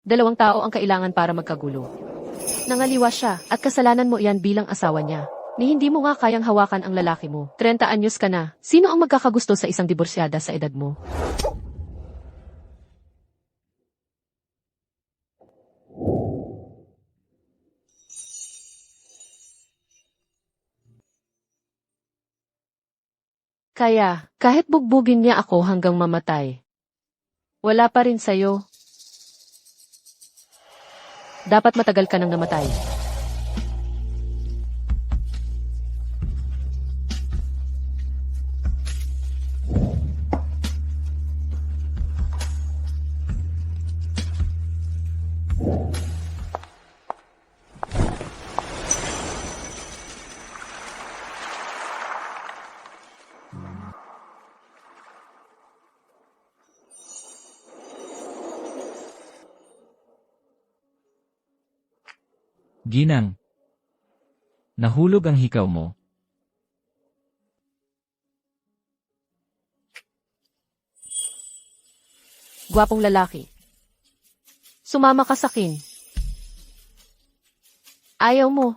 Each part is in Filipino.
Dalawang tao ang kailangan para magkagulo. Nangaliwa siya, at kasalanan mo iyan bilang asawa niya. Ni hindi mo nga kayang hawakan ang lalaki mo. 30 anyos ka na. Sino ang magkakagusto sa isang diborsyada sa edad mo? Kaya, kahit bugbugin niya ako hanggang mamatay, wala pa rin sa'yo. Dapat matagal ka nang namatay. Ginang, nahulog ang hikaw mo. Gwapong lalaki. Sumama ka sa akin. Ayaw mo.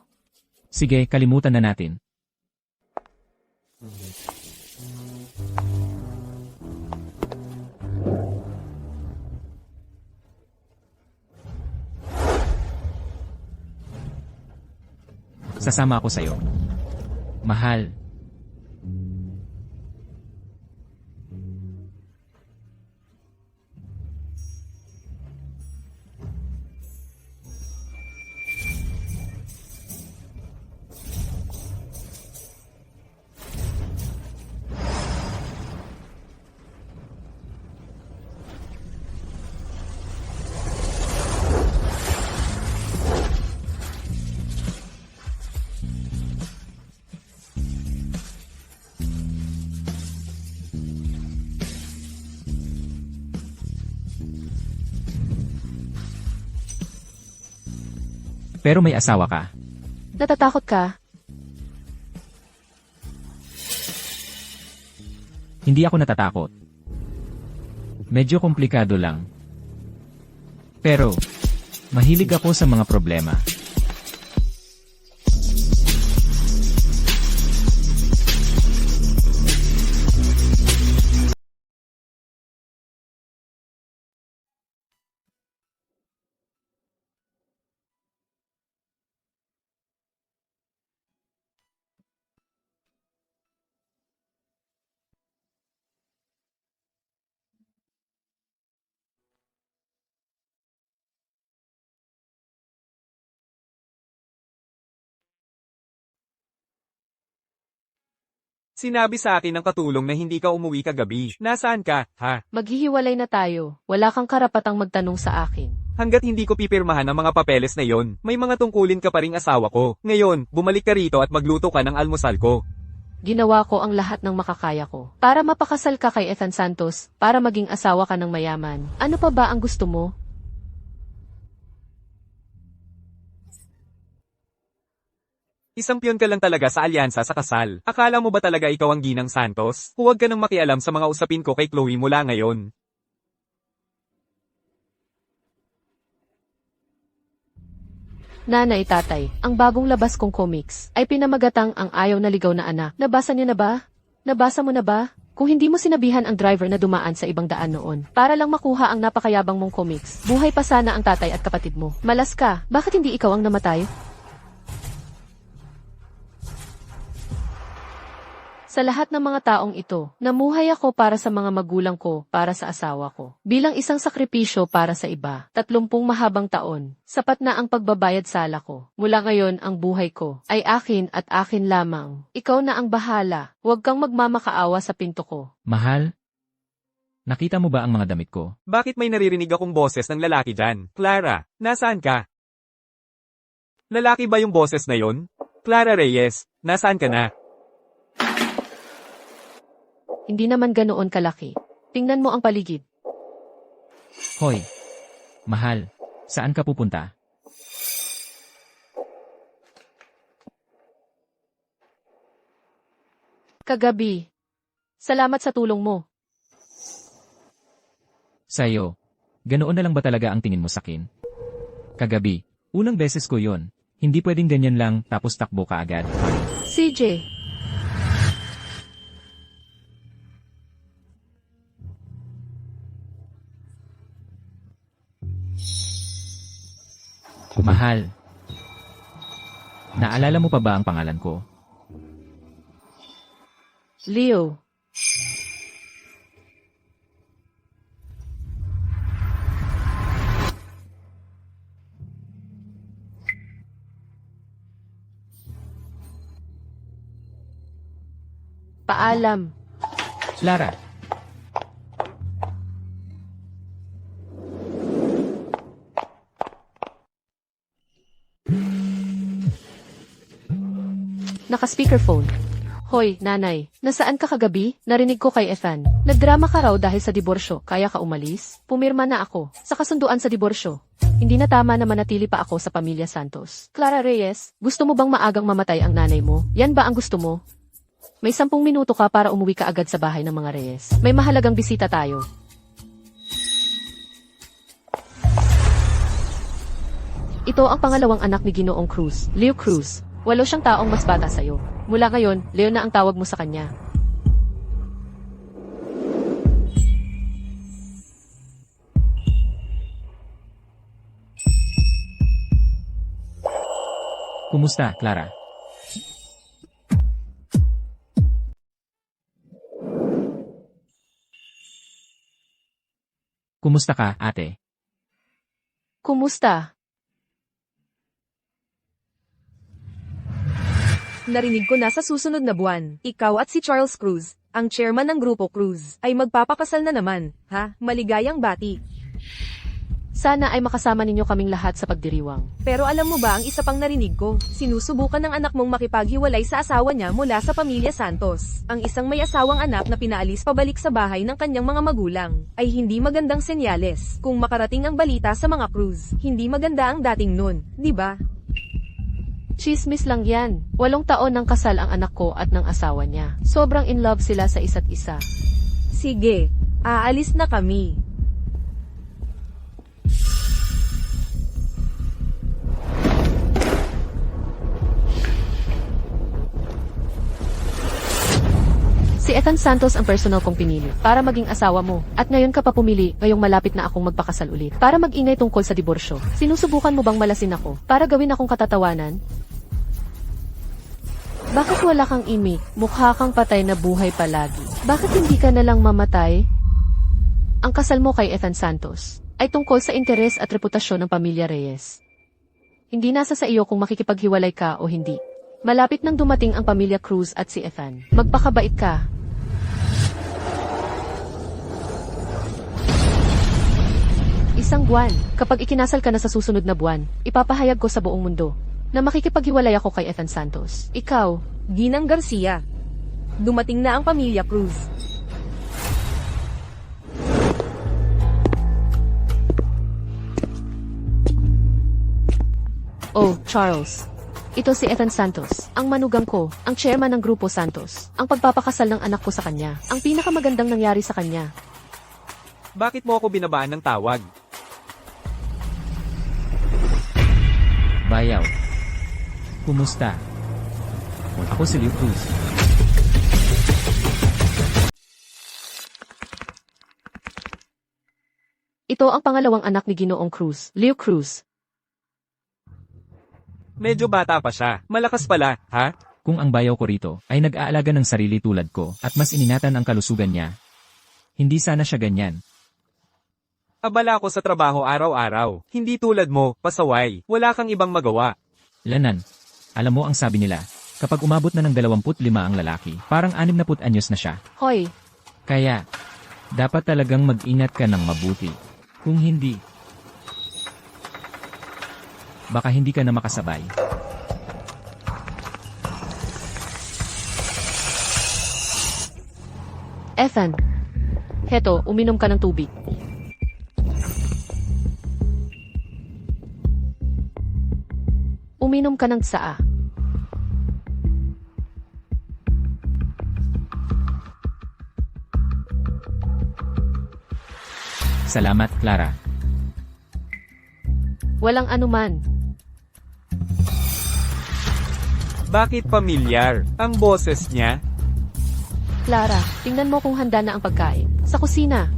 Sige, kalimutan na natin. Sasama ako sa'yo. Mahal. Pero may asawa ka. Natatakot ka? Hindi ako natatakot. Medyo komplikado lang. Pero, mahilig ako sa mga problema. Sinabi sa akin ng katulong na hindi ka umuwi kagabi. Nasaan ka, ha? Maghihiwalay na tayo. Wala kang karapatang magtanong sa akin. Hanggat hindi ko pipirmahan ang mga papeles na yon, may mga tungkulin ka pa ring asawa ko. Ngayon, bumalik ka rito at magluto ka ng almusal ko. Ginawa ko ang lahat ng makakaya ko. Para mapakasal ka kay Ethan Santos, para maging asawa ka ng mayaman. Ano pa ba ang gusto mo? Isang piyon ka lang talaga sa alyansa sa kasal. Akala mo ba talaga ikaw ang Ginang Santos? Huwag ka nang makialam sa mga usapin ko kay Chloe mula ngayon. Nanay tatay, ang bagong labas kong comics ay pinamagatang ang ayaw na ligaw na anak. Nabasa niyo na ba? Nabasa mo na ba? Kung hindi mo sinabihan ang driver na dumaan sa ibang daan noon, para lang makuha ang napakayabang mong comics, buhay pa sana ang tatay at kapatid mo. Malas ka, bakit hindi ikaw ang namatay? Sa lahat ng mga taong ito, namuhay ako para sa mga magulang ko, para sa asawa ko. Bilang isang sakripisyo para sa iba, 30 mahabang taon, sapat na ang pagbabayad sala ko. Mula ngayon, ang buhay ko ay akin at akin lamang. Ikaw na ang bahala, huwag kang magmamakaawa sa pinto ko. Mahal? Nakita mo ba ang mga damit ko? Bakit may naririnig akong boses ng lalaki dyan? Clara, nasaan ka? Lalaki ba yung boses na yon? Clara Reyes, nasaan ka na? Hindi naman ganoon kalaki. Tingnan mo ang paligid. Hoy. Mahal. Saan ka pupunta? Kagabi. Salamat sa tulong mo. Sa'yo. Ganoon na lang ba talaga ang tingin mo sakin? Kagabi, unang beses ko yon. Hindi pwedeng ganyan lang tapos takbo ka agad. CJ, Mahal. Naalala mo pa ba ang pangalan ko? Leo. Paalam. Clara. Naka-speakerphone. Hoy, nanay, nasaan ka kagabi? Narinig ko kay Ethan. Nagdrama ka raw dahil sa diborsyo, kaya ka umalis? Pumirma na ako, sa kasunduan sa diborsyo. Hindi na tama na manatili pa ako sa pamilya Santos. Clara Reyes, gusto mo bang maagang mamatay ang nanay mo? Yan ba ang gusto mo? May 10 minuto ka para umuwi ka agad sa bahay ng mga Reyes. May mahalagang bisita tayo. Ito ang pangalawang anak ni Ginoong Cruz, Leo Cruz. 8 siyang taong mas bata sa'yo. Mula ngayon, Leo na ang tawag mo sa kanya. Kumusta, Clara? Kumusta ka, ate? Kumusta? Narinig ko na sa susunod na buwan, ikaw at si Charles Cruz, ang chairman ng Grupo Cruz, ay magpapakasal na naman, ha? Maligayang bati. Sana ay makasama ninyo kaming lahat sa pagdiriwang. Pero alam mo ba ang isa pang narinig ko? Sinusubukan ng anak mong makipaghiwalay sa asawa niya mula sa pamilya Santos. Ang isang may asawang anak na pinaalis pabalik sa bahay ng kanyang mga magulang, ay hindi magandang senyales. Kung makarating ang balita sa mga Cruz, hindi maganda ang dating nun, di ba? Chismis lang yan. 8 taon ng kasal ang anak ko at ng asawa niya. Sobrang in love sila sa isa't isa. Sige, aalis na kami. Si Ethan Santos ang personal kong pinili para maging asawa mo. At ngayon ka pa pumili, ngayong malapit na akong magpakasal ulit. Para mag-ingay tungkol sa diborsyo. Sinusubukan mo bang malasin ako para gawin akong katatawanan? Bakit wala kang imik? Mukha kang patay na buhay palagi. Bakit hindi ka nalang mamatay? Ang kasal mo kay Ethan Santos ay tungkol sa interes at reputasyon ng pamilya Reyes. Hindi nasa sa iyo kung makikipaghiwalay ka o hindi. Malapit nang dumating ang pamilya Cruz at si Ethan. Magpakabait ka. Isang buwan. Kapag ikinasal ka na sa susunod na buwan, ipapahayag ko sa buong mundo na makikipaghiwalay ako kay Ethan Santos. Ikaw, Ginang Garcia. Dumating na ang pamilya Cruz. oh, Charles. Ito si Ethan Santos, ang manugang ko, ang chairman ng Grupo Santos, ang pagpapakasal ng anak ko sa kanya, ang pinakamagandang nangyari sa kanya. Bakit mo ako binabaan ng tawag? Bayaw. Kumusta? Ako si Leo Cruz. Ito ang pangalawang anak ni Ginoong Cruz, Leo Cruz. Medyo bata pa siya. Malakas pala, ha? Kung ang bayaw ko rito ay nag-aalaga ng sarili tulad ko at mas ininatan ang kalusugan niya, hindi sana siya ganyan. Abala ako sa trabaho araw-araw. Hindi tulad mo, pasaway. Wala kang ibang magawa. Lanan, alam mo ang sabi nila, kapag umabot na ng 25 ang lalaki, parang 60 anyos na siya. Hoy, Kaya, dapat talagang mag-ingat ka ng mabuti. Kung hindi, baka hindi ka na makasabay. Ethan. Heto, uminom ka ng tubig. Uminom ka ng tsaa. Salamat, Clara. Walang anuman. Bakit pamilyar ang boses niya? Clara, tingnan mo kung handa na ang pagkain. Sa kusina.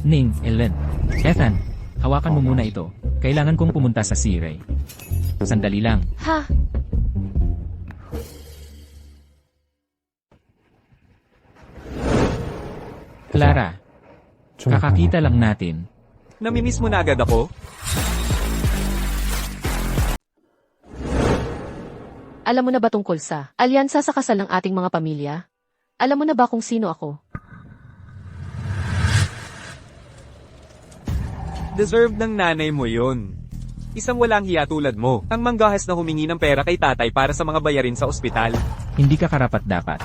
Ning, Ellen. Ethan, hawakan mo muna ito. Kailangan kong pumunta sa Siray. Sandali lang. Ha? Clara, kakakita lang natin. Namimiss mo na agad ako? Alam mo na ba tungkol sa alyansa sa kasal ng ating mga pamilya? Alam mo na ba kung sino ako? Deserve ng nanay mo yun. Isang walang hiya tulad mo, ang manggahas na humingi ng pera kay tatay para sa mga bayarin sa ospital. Hindi ka karapat-dapat.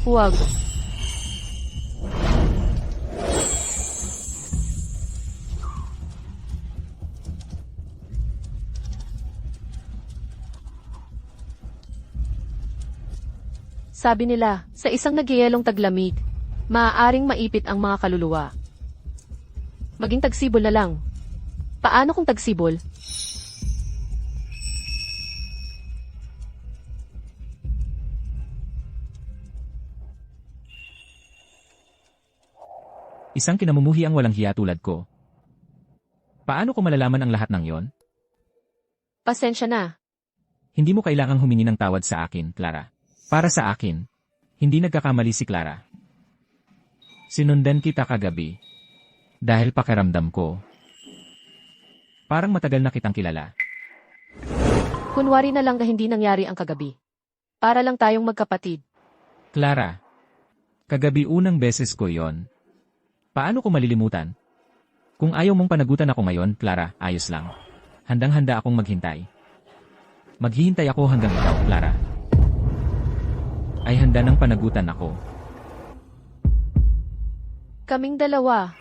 Huwag. Sabi nila, sa isang nagyayalong taglamig, maaaring maipit ang mga kaluluwa. Maging tagsibol na lang. Paano kung tagsibol? Isang kinamumuhi ang walang hiya tulad ko. Paano ko malalaman ang lahat ng yon? Pasensya na. Hindi mo kailangang humingi ng tawad sa akin, Clara. Para sa akin, hindi nagkakamali si Clara. Sinundan kita kagabi. Dahil pakiramdam ko. Parang matagal na kitang kilala. Kunwari na lang na hindi nangyari ang kagabi. Para lang tayong magkapatid. Clara, kagabi unang beses ko yon. Paano ko malilimutan? Kung ayaw mong panagutan ako ngayon, Clara, ayos lang. Handang-handa akong maghintay. Maghihintay ako hanggang ikaw, Clara. Ay handa ng panagutan ako. Kaming dalawa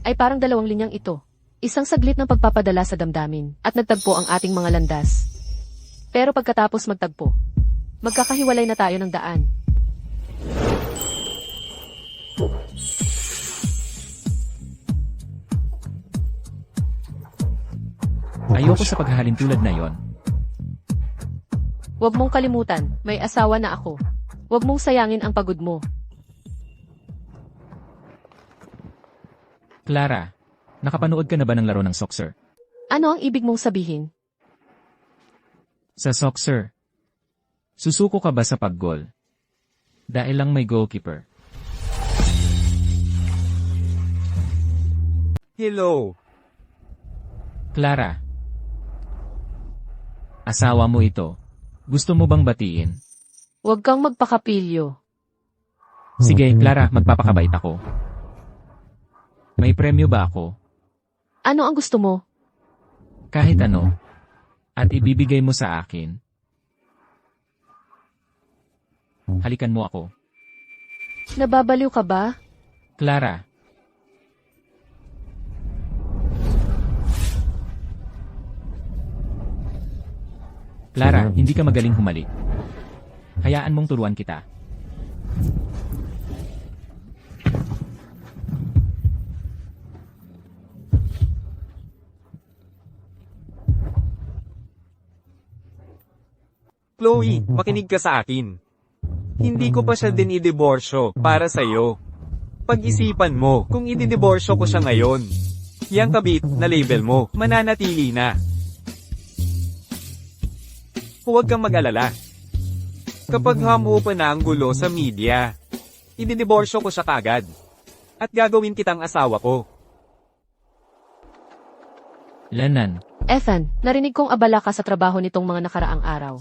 ay parang dalawang linyang ito. Isang saglit ng pagpapadala sa damdamin at nagtagpo ang ating mga landas. Pero pagkatapos magtagpo, magkakahiwalay na tayo ng daan. Ayoko sa paghahalintulad na yon. Huwag mong kalimutan, may asawa na ako. Huwag mong sayangin ang pagod mo. Clara, nakapanood ka na ba ng laro ng soccer? Ano ang ibig mong sabihin? Sa soccer, susuko ka ba sa paggol? Dahil lang may goalkeeper. Hello. Clara, asawa mo ito. Gusto mo bang batiin? Huwag kang magpakapilyo. Sige, Clara, magpapakabait ako. May premyo ba ako? Ano ang gusto mo? Kahit ano. At ibibigay mo sa akin. Halikan mo ako. Nababaliw ka ba? Clara. Clara, hindi ka magaling humalik. Hayaan mong turuan kita. Chloe, makinig ka sa akin. Hindi ko pa siya dinidiborsyo para sa'yo. Pag-isipan mo, kung ididiborsyo ko siya ngayon, yang kabit na label mo, mananatili na. Huwag kang mag-alala. Kapag hamu pa na ang gulo sa media, ididiborsyo ko siya kagad. At gagawin kitang asawa ko. Lenan, Ethan, narinig kong abala ka sa trabaho nitong mga nakaraang araw.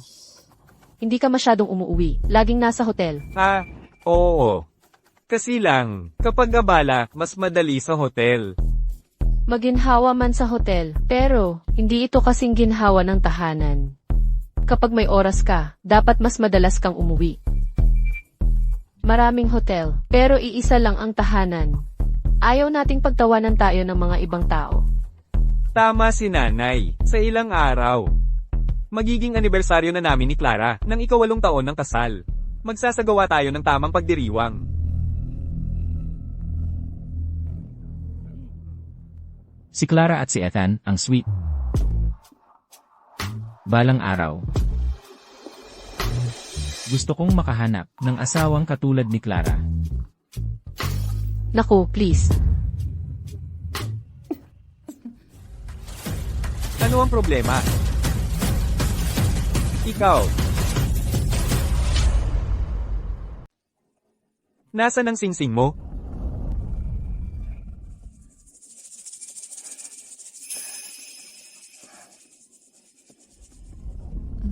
Hindi ka masyadong umuuwi, laging nasa hotel. Ah, oo. Kasi lang, kapag abala, mas madali sa hotel. Maginhawa man sa hotel, pero hindi ito kasing ginhawa ng tahanan. Kapag may oras ka, dapat mas madalas kang umuwi. Maraming hotel, pero iisa lang ang tahanan. Ayaw nating pagtawanan tayo ng mga ibang tao. Tama si nanay. Sa ilang araw, magiging anibersaryo na namin ni Clara ng ika-8 taon ng kasal. Magsasagawa tayo ng tamang pagdiriwang. Si Clara at si Ethan, ang sweet. Balang araw. Gusto kong makahanap ng asawang katulad ni Clara. Naku, please. Ano ang problema? Ikaw. Nasaan ang singsing mo?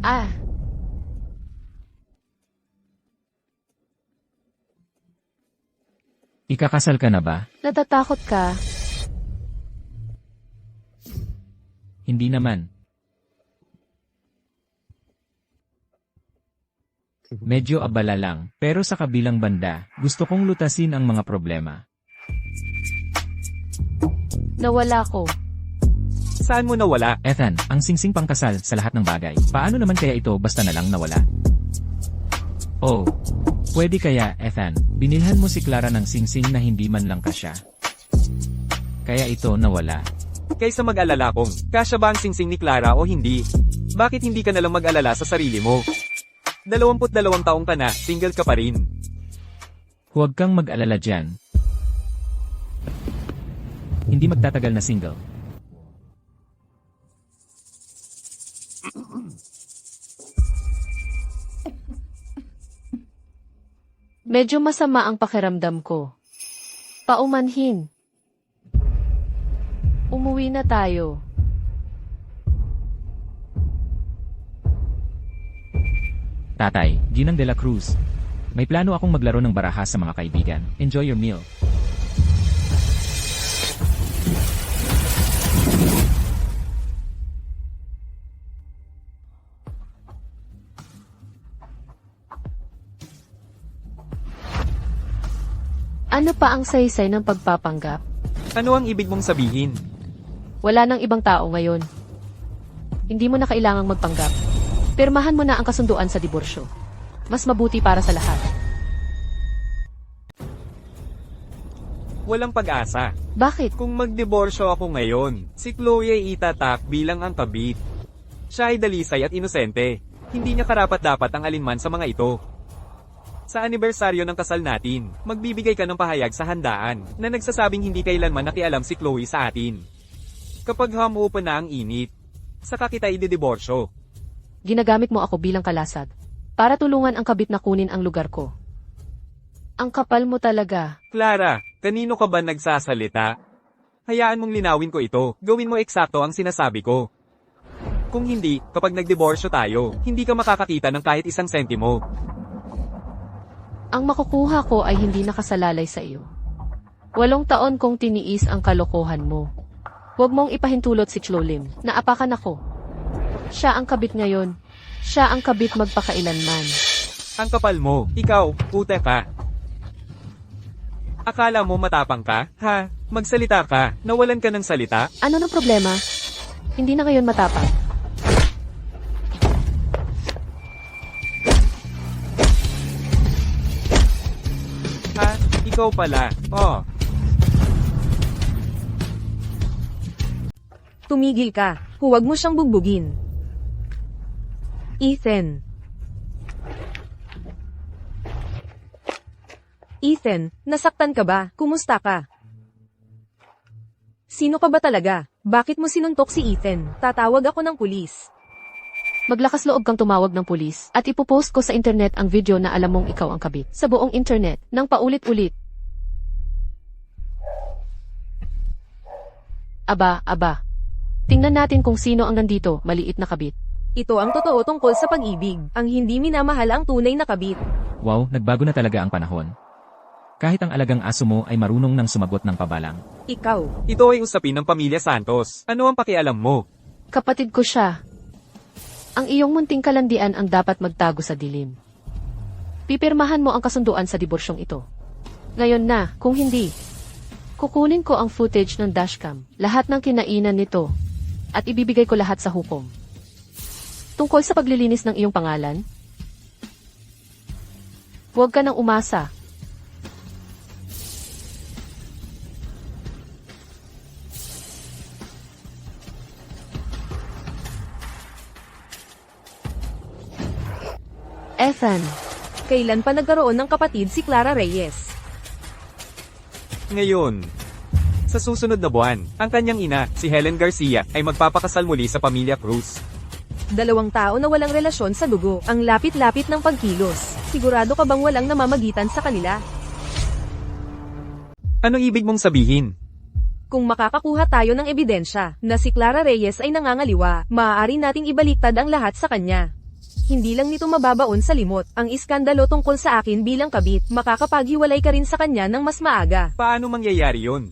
Ah, Ikakasal ka na ba? natatakot ka. Hindi naman. Medyo abala lang, pero sa kabilang banda, gusto kong lutasin ang mga problema. Nawala ko. Saan mo nawala? Ethan, ang singsing pangkasal sa lahat ng bagay. Paano naman kaya ito basta na lang nawala? Oh, pwede kaya, Ethan, binilhan mo si Clara ng singsing na hindi man lang kasya. Kaya ito nawala. Kaysa mag-alala kung kasya ba ang singsing ni Clara o hindi, bakit hindi ka nalang mag-alala sa sarili mo? 22 taong ka na, single ka pa rin. Huwag kang mag-alala dyan. Hindi magtatagal na single. Medyo masama ang pakiramdam ko. Paumanhin. Umuwi na tayo. Tatay, Ginang de la Cruz. May plano akong maglaro ng baraha sa mga kaibigan. Enjoy your meal. Ano pa ang saysay ng pagpapanggap? Ano ang ibig mong sabihin? Wala nang ibang tao ngayon. Hindi mo na kailangang magpanggap. Pirmahan mo na ang kasunduan sa diborsyo. Mas mabuti para sa lahat. Walang pag-asa. Bakit? Kung magdiborsyo ako ngayon, si Chloe ay itatak bilang ang kabit. Siya ay dalisay at inosente. Hindi niya karapat-dapat ang alinman sa mga ito. Sa anibersaryo ng kasal natin, magbibigay ka ng pahayag sa handaan na nagsasabing hindi kailanman nakialam si Chloe sa atin. Kapag humuupa na ang init, saka kita ididiborsyo. Ginagamit mo ako bilang kalasad para tulungan ang kabit na kunin ang lugar ko. Ang kapal mo talaga. Clara, kanino ka ba nagsasalita? Hayaan mong linawin ko ito, gawin mo eksakto ang sinasabi ko. Kung hindi, kapag nagdiborsyo tayo, hindi ka makakakita ng kahit isang sentimo. Ang makukuha ko ay hindi nakasalalay sa iyo. 8 taon kong tiniis ang kalokohan mo. Huwag mong ipahintulot si Chlolim. Naapakan ako. Siya ang kabit ngayon. Siya ang kabit magpakailanman. Ang kapal mo, ikaw, ute ka. Akala mo matapang ka? Ha? Magsalita ka, nawalan ka ng salita? Ano ng problema? Hindi na ngayon matapang. Ha? Ikaw pala. Oh. Tumigil ka. Huwag mo siyang bugbugin. Ethan. Ethan, nasaktan ka ba? Kumusta ka? Sino ka ba talaga? Bakit mo sinuntok si Ethan? Tatawag ako ng pulis. Maglakas loob kang tumawag ng pulis at ipopost ko sa internet ang video na alam mong ikaw ang kabit. Sa buong internet, nang paulit-ulit. Aba. Tingnan natin kung sino ang nandito, maliit na kabit. Ito ang totoo tungkol sa pag-ibig. Ang hindi minamahal ang tunay na kabit. Wow, nagbago na talaga ang panahon. Kahit ang alagang aso mo ay marunong nang sumagot ng pabalang. Ikaw. Ito ay usapin ng pamilya Santos. Ano ang pakialam mo? Kapatid ko siya. Ang iyong munting kalandian ang dapat magtago sa dilim. Pipirmahan mo ang kasunduan sa diborsyong ito. Ngayon na, kung hindi, kukunin ko ang footage ng dashcam. Lahat ng kinainan nito. At ibibigay ko lahat sa hukom. Tungkol sa paglilinis ng iyong pangalan, huwag ka nang umasa. Ethan, Kailan pa nagkaroon ng kapatid si Clara Reyes? Ngayon, sa susunod na buwan, ang kanyang ina, si Helen Garcia, ay magpapakasal muli sa pamilya Cruz. 2 tao na walang relasyon sa dugo, ang lapit-lapit ng pagkilos. Sigurado ka bang walang namamagitan sa kanila? Ano ibig mong sabihin? Kung makakakuha tayo ng ebidensya na si Clara Reyes ay nangangaliwa, maaari nating ibaliktad ang lahat sa kanya. Hindi lang nito mababaon sa limot, ang iskandalo tungkol sa akin bilang kabit, makakapaghiwalay ka rin sa kanya ng mas maaga. Paano mangyayari yun?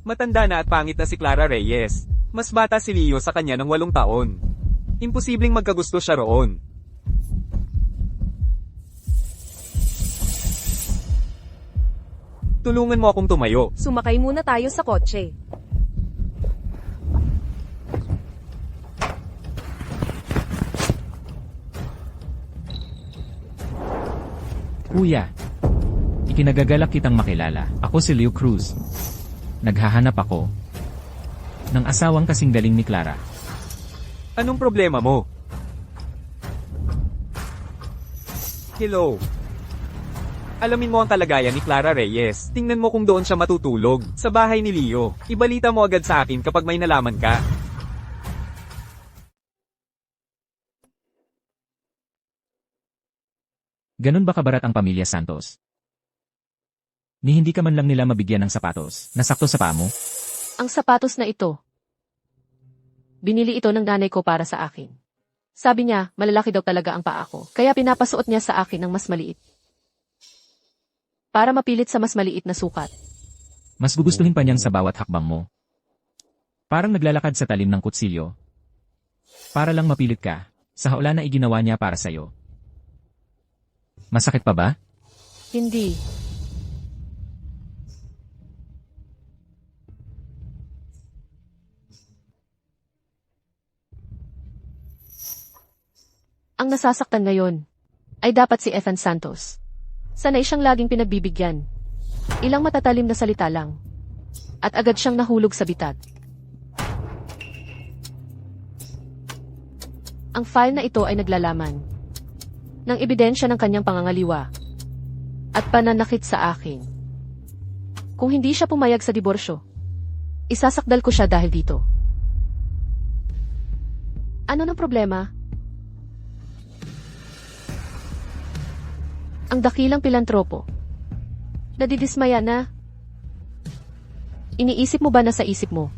Matanda na at pangit na si Clara Reyes. Mas bata si Leo sa kanya ng 8 taon. Imposibleng magkagusto siya roon. Tulungan mo akong tumayo. Sumakay muna tayo sa kotse. Kuya, ikinagagalak kitang makilala. Ako si Leo Cruz. Naghahanap ako ng asawang kasing galing ni Clara. Anong problema mo? Hello. Alamin mo ang kalagayan ni Clara Reyes. Tingnan mo kung doon siya matutulog. Sa bahay ni Leo. Ibalita mo agad sa akin kapag may nalaman ka. Ganun ba kabarat ang pamilya Santos? Ni hindi ka man lang nila mabigyan ng sapatos na sakto sa paa mo? ang sapatos na ito. Binili ito ng nanay ko para sa akin. Sabi niya, malalaki daw talaga ang paa ko, kaya pinapasuot niya sa akin ng mas maliit. Para mapilit sa mas maliit na sukat. Mas gugustuhin pa niyang sa bawat hakbang mo. Parang naglalakad sa talim ng kutsilyo. Para lang mapilit ka, sa haula na iginawa niya para sa'yo. Masakit pa ba? Hindi. Ang nasasaktan ngayon ay dapat si Ethan Santos. Sanay siyang laging pinagbibigyan. Ilang matatalim na salita lang. At agad siyang nahulog sa bitag. Ang file na ito ay naglalaman ng ebidensya ng kanyang pangangaliwa at pananakit sa akin. Kung hindi siya pumayag sa diborsyo, isasakdal ko siya dahil dito. Ano ng problema? Ang dakilang pilantropo. Nadidismaya na. Iniisip mo ba na sa isip mo?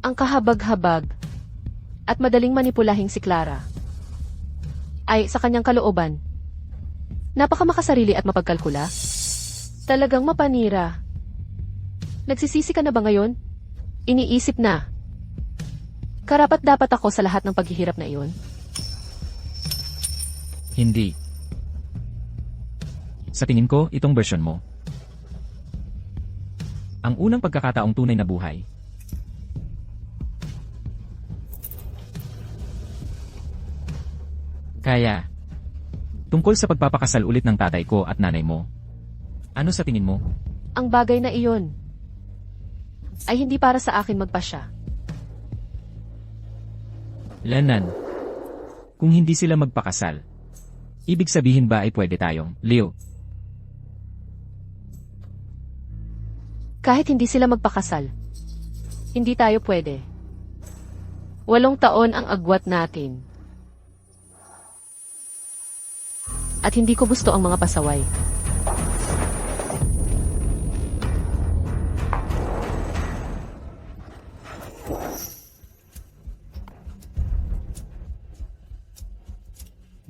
Ang kahabag-habag at madaling manipulahing si Clara ay sa kanyang kalooban. Napakamakasarili at mapagkalkula. Talagang mapanira. Nagsisisi ka na ba ngayon? Iniisip na. Karapat-dapat ako sa lahat ng paghihirap na iyon? Hindi. Sa tingin ko, itong version mo. Ang unang pagkakataong tunay na buhay. Kaya, tungkol sa pagpapakasal ulit ng tatay ko at nanay mo, ano sa tingin mo? Ang bagay na iyon ay hindi para sa akin magpasya. Lanan, kung hindi sila magpakasal, ibig sabihin ba ay pwede tayong, Leo? Kahit hindi sila magpakasal, hindi tayo pwede. 8 taon ang agwat natin. At hindi ko gusto ang mga pasaway.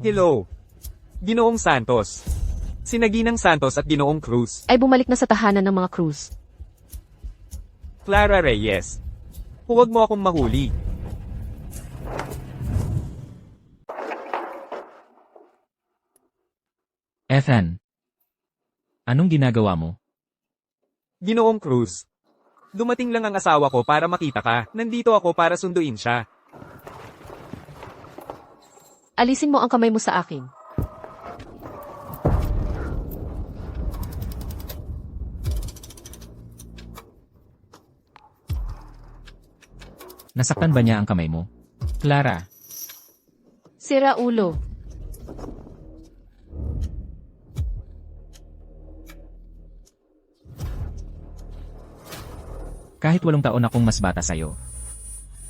Hello. Ginoong Santos. Sina Ginang Santos at Ginoong Cruz. Ay bumalik na sa tahanan ng mga Cruz. Clara Reyes. Huwag mo akong mahuli. Ethan, anong ginagawa mo? Ginoong Cruz. Dumating lang ang asawa ko para makita ka. Nandito ako para sunduin siya. Alisin mo ang kamay mo sa akin. Nasaktan ba niya ang kamay mo? Clara, Sira ulo. kahit 8 taon akong mas bata sa'yo.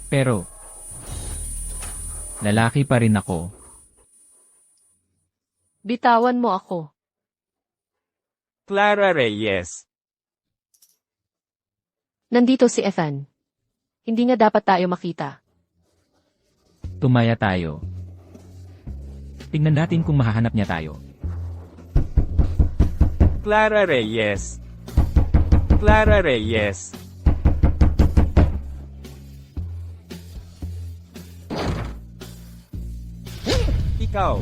Pero, lalaki pa rin ako. Bitawan mo ako. Clara Reyes. Nandito si Ethan. Hindi nga dapat tayo makita. Tumaya tayo. Tingnan natin kung mahahanap niya tayo. Clara Reyes. Clara Reyes. Ikaw.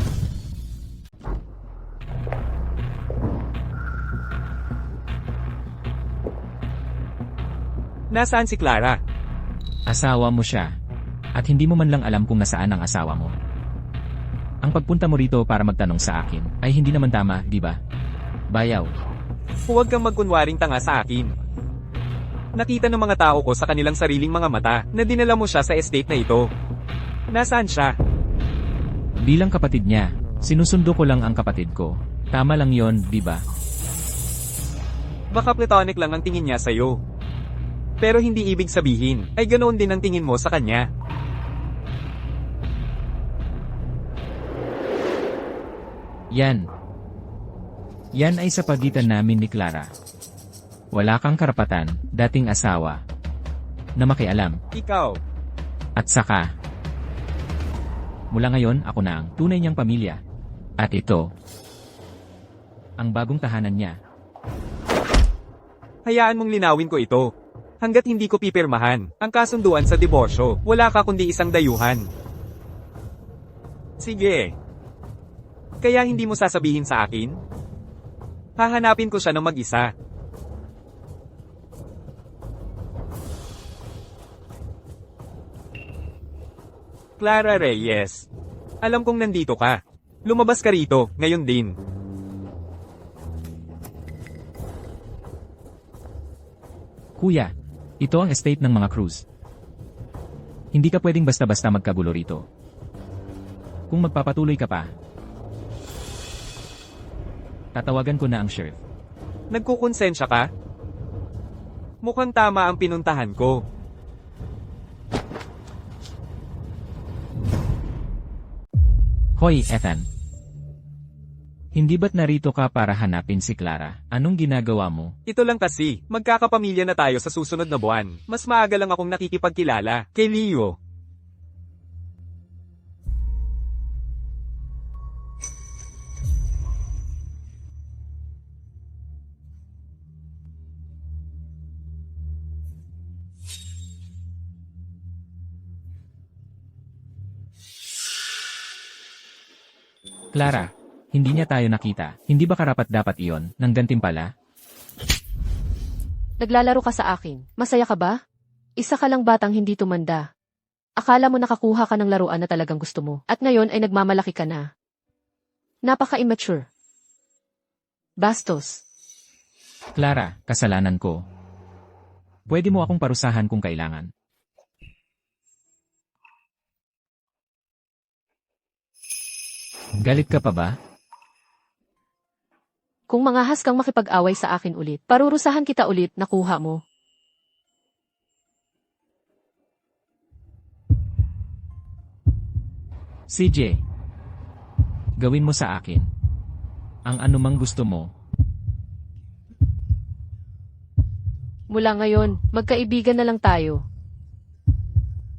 Nasaan si Clara? Asawa mo siya. At hindi mo man lang alam kung nasaan ang asawa mo. Ang pagpunta mo rito para magtanong sa akin ay hindi naman tama, di ba? Bayaw. Huwag kang magkunwaring tanga sa akin. Nakita ng mga tao ko sa kanilang sariling mga mata na dinala mo siya sa estate na ito. Nasaan siya? Bilang kapatid niya, sinusundo ko lang ang kapatid ko. Tama lang yon, di ba? Baka platonic lang ang tingin niya sa'yo. Pero hindi ibig sabihin ay ganoon din ang tingin mo sa kanya. Yan. Yan ay sa pagitan namin ni Clara. Wala kang karapatan, dating asawa, na makialam. Ikaw. At saka, mula ngayon ako na ang tunay niyang pamilya. At ito, ang bagong tahanan niya. Hayaan mong linawin ko ito. Hanggat hindi ko pipirmahan ang kasunduan sa diborsyo, wala ka kundi isang dayuhan. Sige. Kaya hindi mo sasabihin sa akin? Hahanapin ko siya ng mag-isa. Clara Reyes. Alam kong nandito ka. Lumabas ka rito, ngayon din. Kuya, ito ang estate ng mga Cruz. Hindi ka pwedeng basta-basta magkagulo rito. Kung magpapatuloy ka pa, tatawagan ko na ang sheriff. Nagkukonsensya ka? Mukhang tama ang pinuntahan ko. Hoy, Ethan. Hindi ba't narito ka para hanapin si Clara? Anong ginagawa mo? Ito lang kasi, magkakapamilya na tayo sa susunod na buwan. Mas maaga lang akong nakikipagkilala kay Leo. Clara, hindi niya tayo nakita. Hindi ba karapat-dapat iyon ng gantimpala? Naglalaro ka sa akin. Masaya ka ba? Isa ka lang batang hindi tumanda. Akala mo nakakuha ka ng laruan na talagang gusto mo. At ngayon ay nagmamalaki ka na. Napaka-immature. Bastos. Clara, kasalanan ko. Pwede mo akong parusahan kung kailangan. Galit ka pa ba? Kung mangahas kang makipag-away sa akin ulit, parurusahan kita ulit na kuha mo. CJ, gawin mo sa akin ang anumang gusto mo. Mula ngayon, magkaibigan na lang tayo.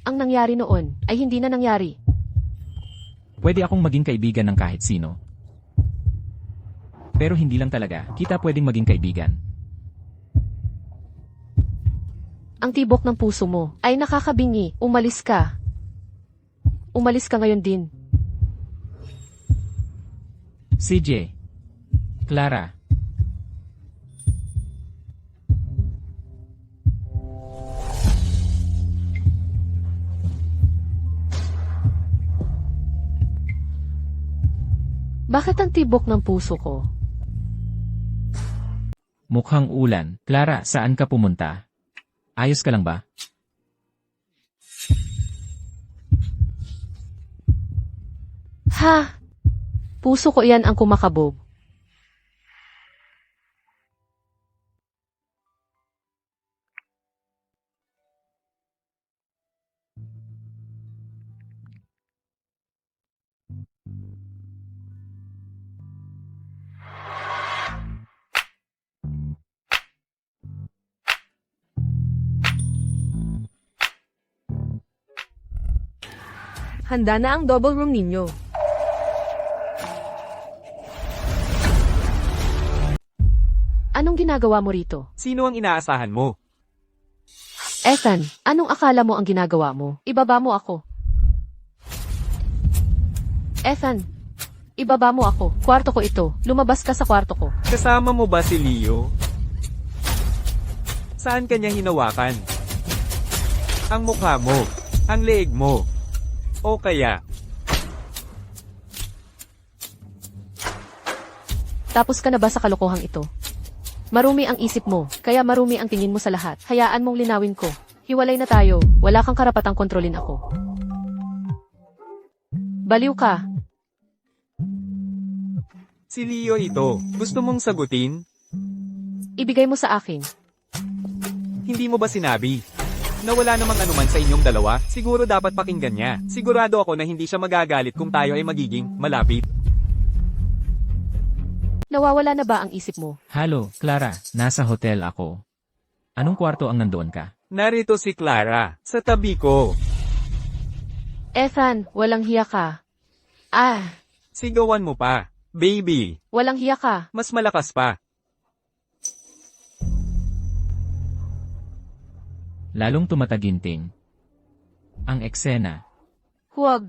Ang nangyari noon ay hindi na nangyari. Pwede akong maging kaibigan ng kahit sino. Pero hindi lang talaga kita pwedeng maging kaibigan. Ang tibok ng puso mo ay nakakabingi. Umalis ka. Umalis ka ngayon din. CJ, Clara, Bakit ang tibok ng puso ko? Mukhang ulan. Clara, saan ka pumunta? Ayos ka lang ba? Ha! Puso ko iyan ang kumakabog. Handa na ang double room ninyo. Anong ginagawa mo rito? Sino ang inaasahan mo? Ethan, anong akala mo ang ginagawa mo? Ibaba mo ako. Ethan, ibaba mo ako. Kwarto ko ito. Lumabas ka sa kwarto ko. Kasama mo ba si Leo? Saan kanya hinawakan? Ang mukha mo, ang leeg mo, o kaya, Tapos ka na ba sa kalokohang ito? Marumi ang isip mo, kaya marumi ang tingin mo sa lahat. Hayaan mong linawin ko. Hiwalay na tayo, wala kang karapatang kontrolin ako. Baliw ka. si Leo ito, gusto mong sagutin? Ibigay mo sa akin. Hindi mo ba sinabi? Na wala namang anuman sa inyong dalawa, siguro dapat pakinggan niya. Sigurado ako na hindi siya magagalit kung tayo ay magiging malapit. Nawawala na ba ang isip mo? Halo, Clara, nasa hotel ako. Anong kwarto ang nandoon ka? Narito si Clara, sa tabi ko. Ethan, walang hiya ka. Sigawan mo pa. Baby, Walang hiya ka. mas malakas pa. Lalong tumataginting. Ang eksena. Huwag.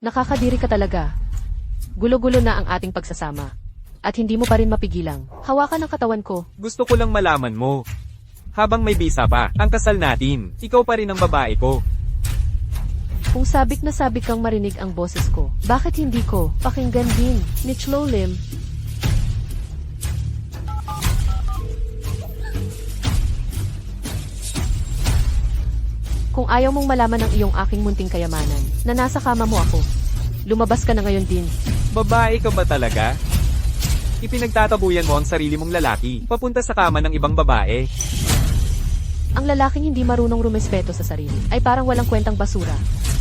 Nakakadiri ka talaga. Gulo-gulo na ang ating pagsasama. At hindi mo pa rin mapigilang. Hawakan ang katawan ko. Gusto ko lang malaman mo. Habang may bisa pa, ang kasal natin, ikaw pa rin ang babae ko. Kung sabik na sabik kang marinig ang boses ko, bakit hindi ko pakinggan din ni Chlolim? Kung ayaw mong malaman ang iyong aking munting kayamanan, na nasa kama mo ako, lumabas ka na ngayon din. Babae ka ba talaga? Ipinagtatabuyan mo ang sarili mong lalaki, papunta sa kama ng ibang babae. Ang lalaking hindi marunong rumespeto sa sarili ay parang walang kwentang basura.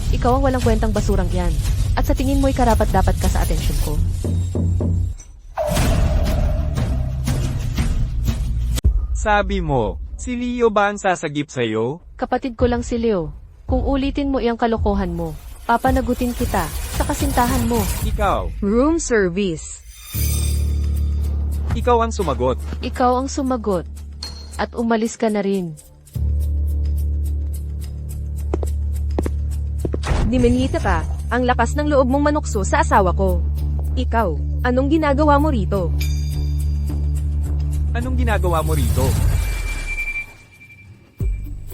Ikaw ang walang kwentang basurang yan. At sa tingin mo'y karapat-dapat ka sa atensyon ko. Sabi mo, si Leo ba ang sasagip sa'yo? Kapatid ko lang si Leo. Kung ulitin mo iyang kalokohan mo, papanagutin kita sa kasintahan mo. Ikaw. Room service. Ikaw ang sumagot. Ikaw ang sumagot. At umalis ka na rin. Dimenhita ka, ang lakas ng loob mong manukso sa asawa ko. Ikaw, anong ginagawa mo rito? Anong ginagawa mo rito?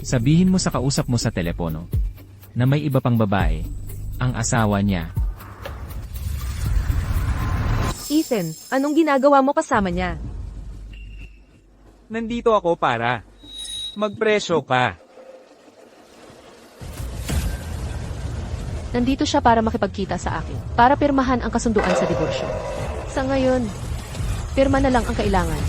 Sabihin mo sa kausap mo sa telepono na may iba pang babae, ang asawa niya. Ethan, anong ginagawa mo kasama niya? Nandito ako para magpresyo ka. Nandito siya para makipagkita sa akin. Para pirmahan ang kasunduan sa diborsyo. Sa ngayon, pirma na lang ang kailangan.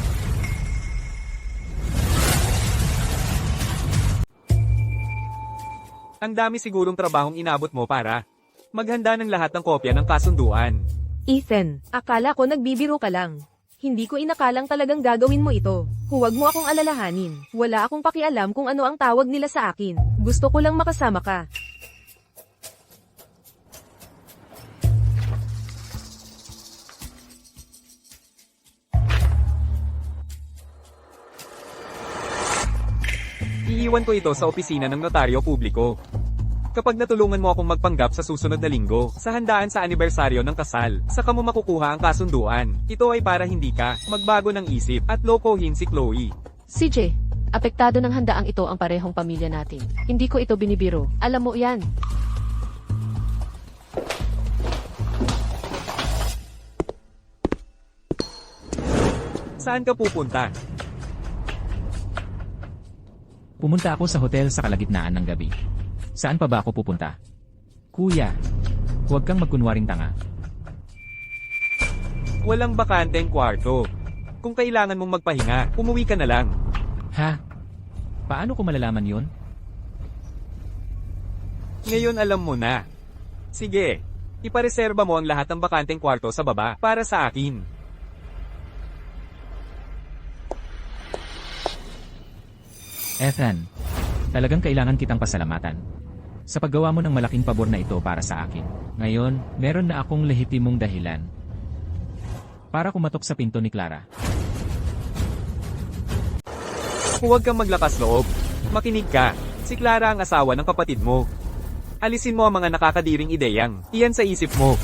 Ang dami sigurong trabahong inabot mo para maghanda ng lahat ng kopya ng kasunduan. Ethan, akala ko nagbibiro ka lang. Hindi ko inakalang talagang gagawin mo ito. Huwag mo akong alalahanin. Wala akong pakialam kung ano ang tawag nila sa akin. Gusto ko lang makasama ka. Iiwan ko ito sa opisina ng notaryo publiko. Kapag natulungan mo akong magpanggap sa susunod na linggo, sa handaan sa anibersaryo ng kasal, saka mo makukuha ang kasunduan. Ito ay para hindi ka magbago ng isip at lokohin si Chloe. CJ, apektado ng handaang ito ang parehong pamilya natin. Hindi ko ito binibiro. Alam mo yan. Saan ka pupunta? Pumunta ako sa hotel sa kalagitnaan ng gabi. Saan pa ba ako pupunta? Kuya, huwag kang magkunwaring tanga. Walang bakanteng kwarto. Kung kailangan mong magpahinga, umuwi ka na lang. Ha? Paano ko malalaman yon? Ngayon alam mo na. Sige, ipareserba mo ang lahat ng bakanteng kwarto sa baba para sa akin. Ethan, talagang kailangan kitang pasalamatan. Sa paggawa mo ng malaking pabor na ito para sa akin. Ngayon, meron na akong lehitimong dahilan para kumatok sa pinto ni Clara. Huwag kang maglakas loob. Makinig ka. Si Clara ang asawa ng kapatid mo. Alisin mo ang mga nakakadiring ideyang iyan sa isip mo.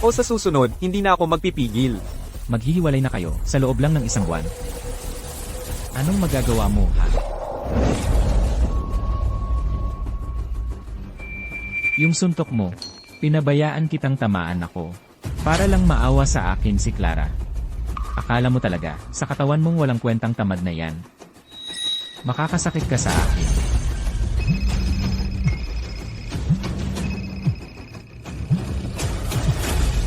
O sa susunod, hindi na ako magpipigil. Maghihiwalay na kayo sa loob lang ng isang buwan. Anong magagawa mo, ha? Yung suntok mo, pinabayaan kitang tamaan ako. Para lang maawa sa akin si Clara. Akala mo talaga, sa katawan mong walang kwentang tamad na yan. Makakasakit ka sa akin.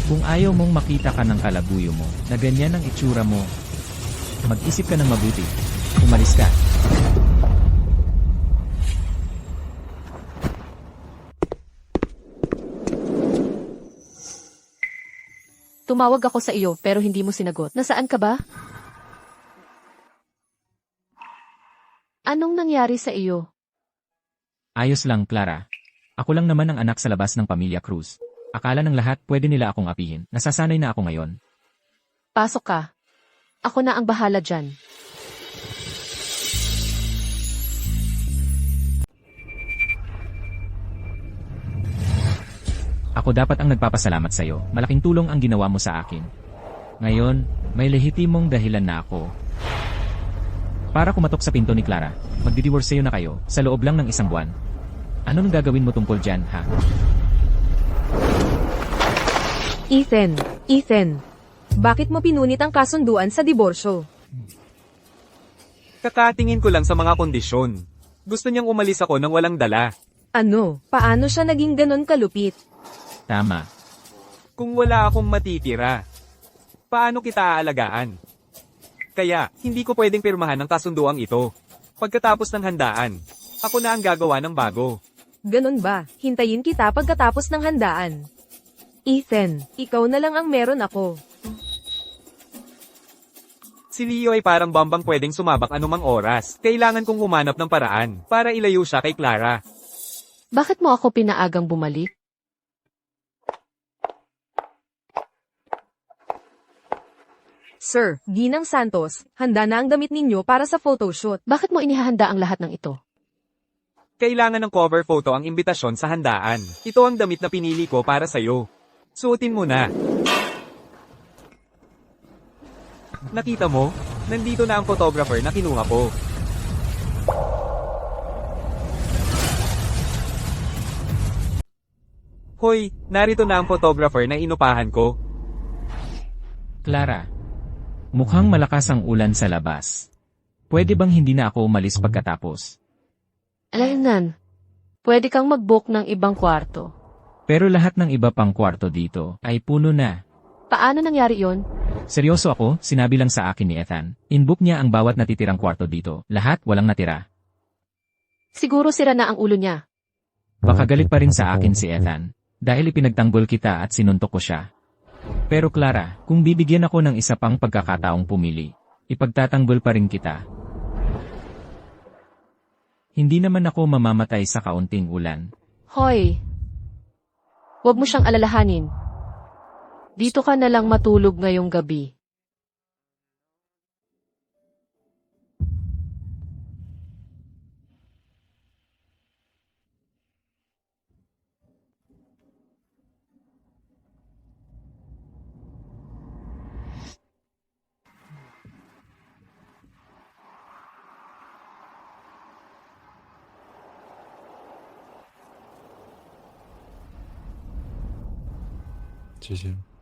Kung ayaw mong makita ka ng kalabuyo mo, na ganyan ang itsura mo, mag-isip ka ng mabuti. Umalis ka. Tumawag ako sa iyo pero hindi mo sinagot. Nasaan ka ba? Anong nangyari sa iyo? Ayos lang, Clara. Ako lang naman ang anak sa labas ng pamilya Cruz. Akala ng lahat pwede nila akong apihin. Nasasanay na ako ngayon. Pasok ka. Ako na ang bahala dyan. Ako dapat ang nagpapasalamat sa iyo. Malaking tulong ang ginawa mo sa akin. Ngayon, may lehitimong dahilan na ako. Para kumatok sa pinto ni Clara, magdidivorce na kayo sa loob lang ng isang buwan. Ano nang gagawin mo tungkol dyan, ha? Ethan, bakit mo pinunit ang kasunduan sa diborsyo? Kakatingin ko lang sa mga kondisyon. Gusto niyang umalis ako nang walang dala. Ano? Paano siya naging ganon kalupit? Tama. Kung wala akong matitira, paano kita aalagaan? Kaya, hindi ko pwedeng pirmahan ang kasunduang ito. Pagkatapos ng handaan, ako na ang gagawa ng bago. Ganon ba? Hintayin kita pagkatapos ng handaan. Ethan, ikaw na lang ang meron ako. Si Leo ay parang bambang pwedeng sumabak anumang oras. Kailangan kong humanap ng paraan para ilayo siya kay Clara. Bakit mo ako pinaagang bumalik? Sir, Ginang Santos, handa na ang damit ninyo para sa photoshoot. Bakit mo inihahanda ang lahat ng ito? Kailangan ng cover photo ang imbitasyon sa handaan. Ito ang damit na pinili ko para sa'yo. Suotin mo na. Nakita mo? Nandito na ang photographer na kinuha ko. Hoy, narito na ang photographer na inupahan ko. Clara, mukhang malakas ang ulan sa labas. Pwede bang hindi na ako umalis pagkatapos? Alaynan, pwede kang mag-book ng ibang kwarto. Pero lahat ng iba pang kwarto dito ay puno na. Paano nangyari yon? Seryoso ako, sinabi lang sa akin ni Ethan. Inbook niya ang bawat natitirang kwarto dito. Lahat walang natira. Siguro sira na ang ulo niya. Baka galit pa rin sa akin si Ethan. Dahil ipinagtanggol kita at sinuntok ko siya. Pero Clara, kung bibigyan ako ng isa pang pagkakataong pumili, ipagtatanggol pa rin kita. Hindi naman ako mamamatay sa kaunting ulan. Hoy, huwag mo siyang alalahanin. Dito ka na lang matulog ngayong gabi.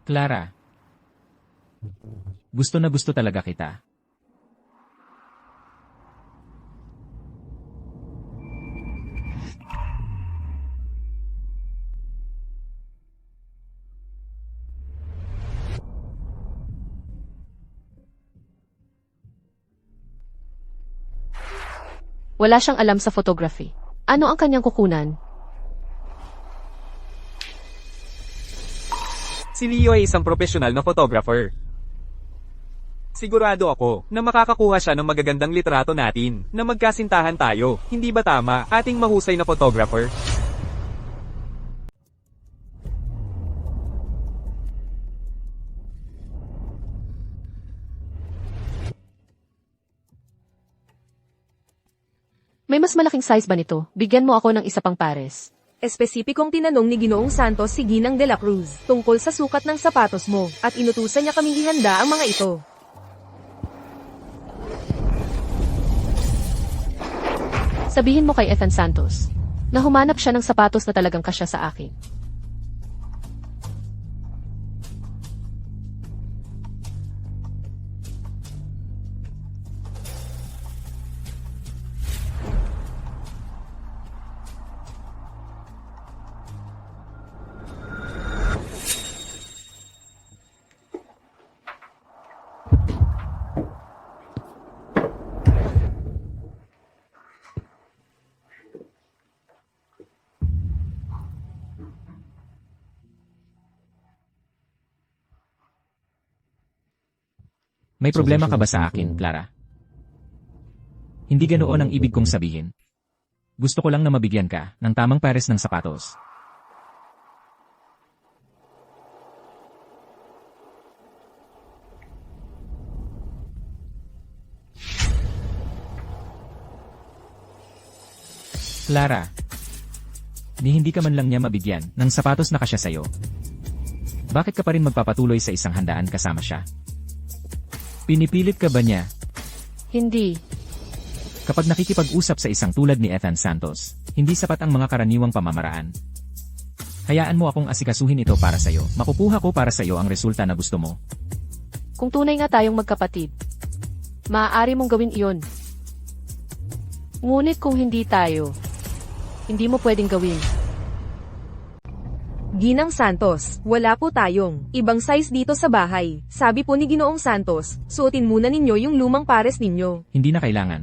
Clara, gusto na gusto talaga kita. Wala siyang alam sa photography. Ano ang kanyang kukunan? Si Leo ay isang profesional na photographer. Sigurado ako na makakakuha siya ng magagandang litrato natin na magkasintahan tayo. Hindi ba tama, ating mahusay na photographer? May mas malaking size ba nito? Bigyan mo ako ng isa pang pares. Espesipikong tinanong ni Ginoong Santos si Ginang de la Cruz tungkol sa sukat ng sapatos mo at inutusan niya kaming ihanda ang mga ito. Sabihin mo kay Ethan Santos na humanap siya ng sapatos na talagang kasya sa akin. May problema ka ba sa akin, Clara? Hindi ganoon ang ibig kong sabihin. Gusto ko lang na mabigyan ka ng tamang pares ng sapatos. Clara, hindi ka man lang niya mabigyan ng sapatos na kasya sa'yo. Bakit ka pa rin magpapatuloy sa isang handaan kasama siya? Pinipilit ka ba niya? Hindi. Kapag nakikipag-usap sa isang tulad ni Ethan Santos, hindi sapat ang mga karaniwang pamamaraan. Hayaan mo akong asikasuhin ito para sa'yo. Makukuha ko para sa'yo ang resulta na gusto mo. Kung tunay nga tayong magkapatid, maaari mong gawin iyon. Ngunit kung hindi tayo, hindi mo pwedeng gawin. Ginang Santos, wala po tayong ibang size dito sa bahay. Sabi po ni Ginoong Santos, suotin muna ninyo yung lumang pares ninyo. Hindi na kailangan.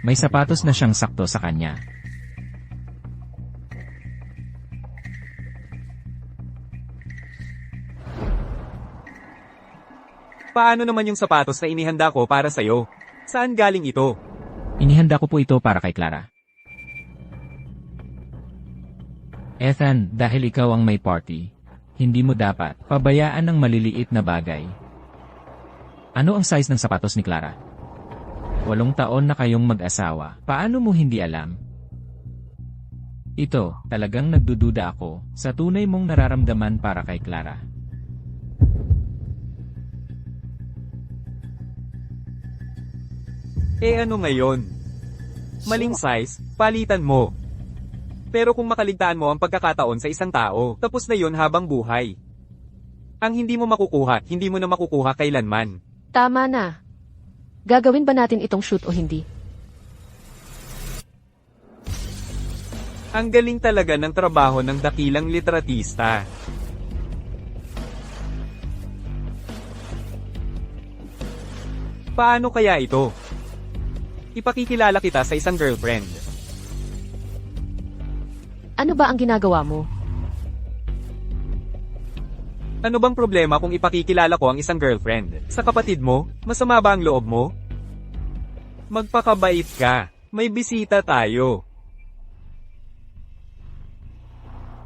May sapatos na siyang sakto sa kanya. Paano naman yung sapatos na inihanda ko para sa'yo? Saan galing ito? Inihanda ko po ito para kay Clara. Ethan, dahil ikaw ang may party, hindi mo dapat pabayaan ng maliliit na bagay. Ano ang size ng sapatos ni Clara? 8 taon na kayong mag-asawa. Paano mo hindi alam? Ito, talagang nagdududa ako sa tunay mong nararamdaman para kay Clara. Ano ngayon? Maling size, palitan mo. Pero kung makaligtaan mo ang pagkakataon sa isang tao, tapos na yon habang buhay. Ang hindi mo makukuha, hindi mo na makukuha kailanman. Tama na. Gagawin ba natin itong shoot o hindi? Ang galing talaga ng trabaho ng dakilang litratista. Paano kaya ito? Ipakikilala kita sa isang girlfriend. Ano ba ang ginagawa mo? Ano bang problema kung ipakikilala ko ang isang girlfriend? Sa kapatid mo, masama ba ang loob mo? Magpakabait ka. May bisita tayo.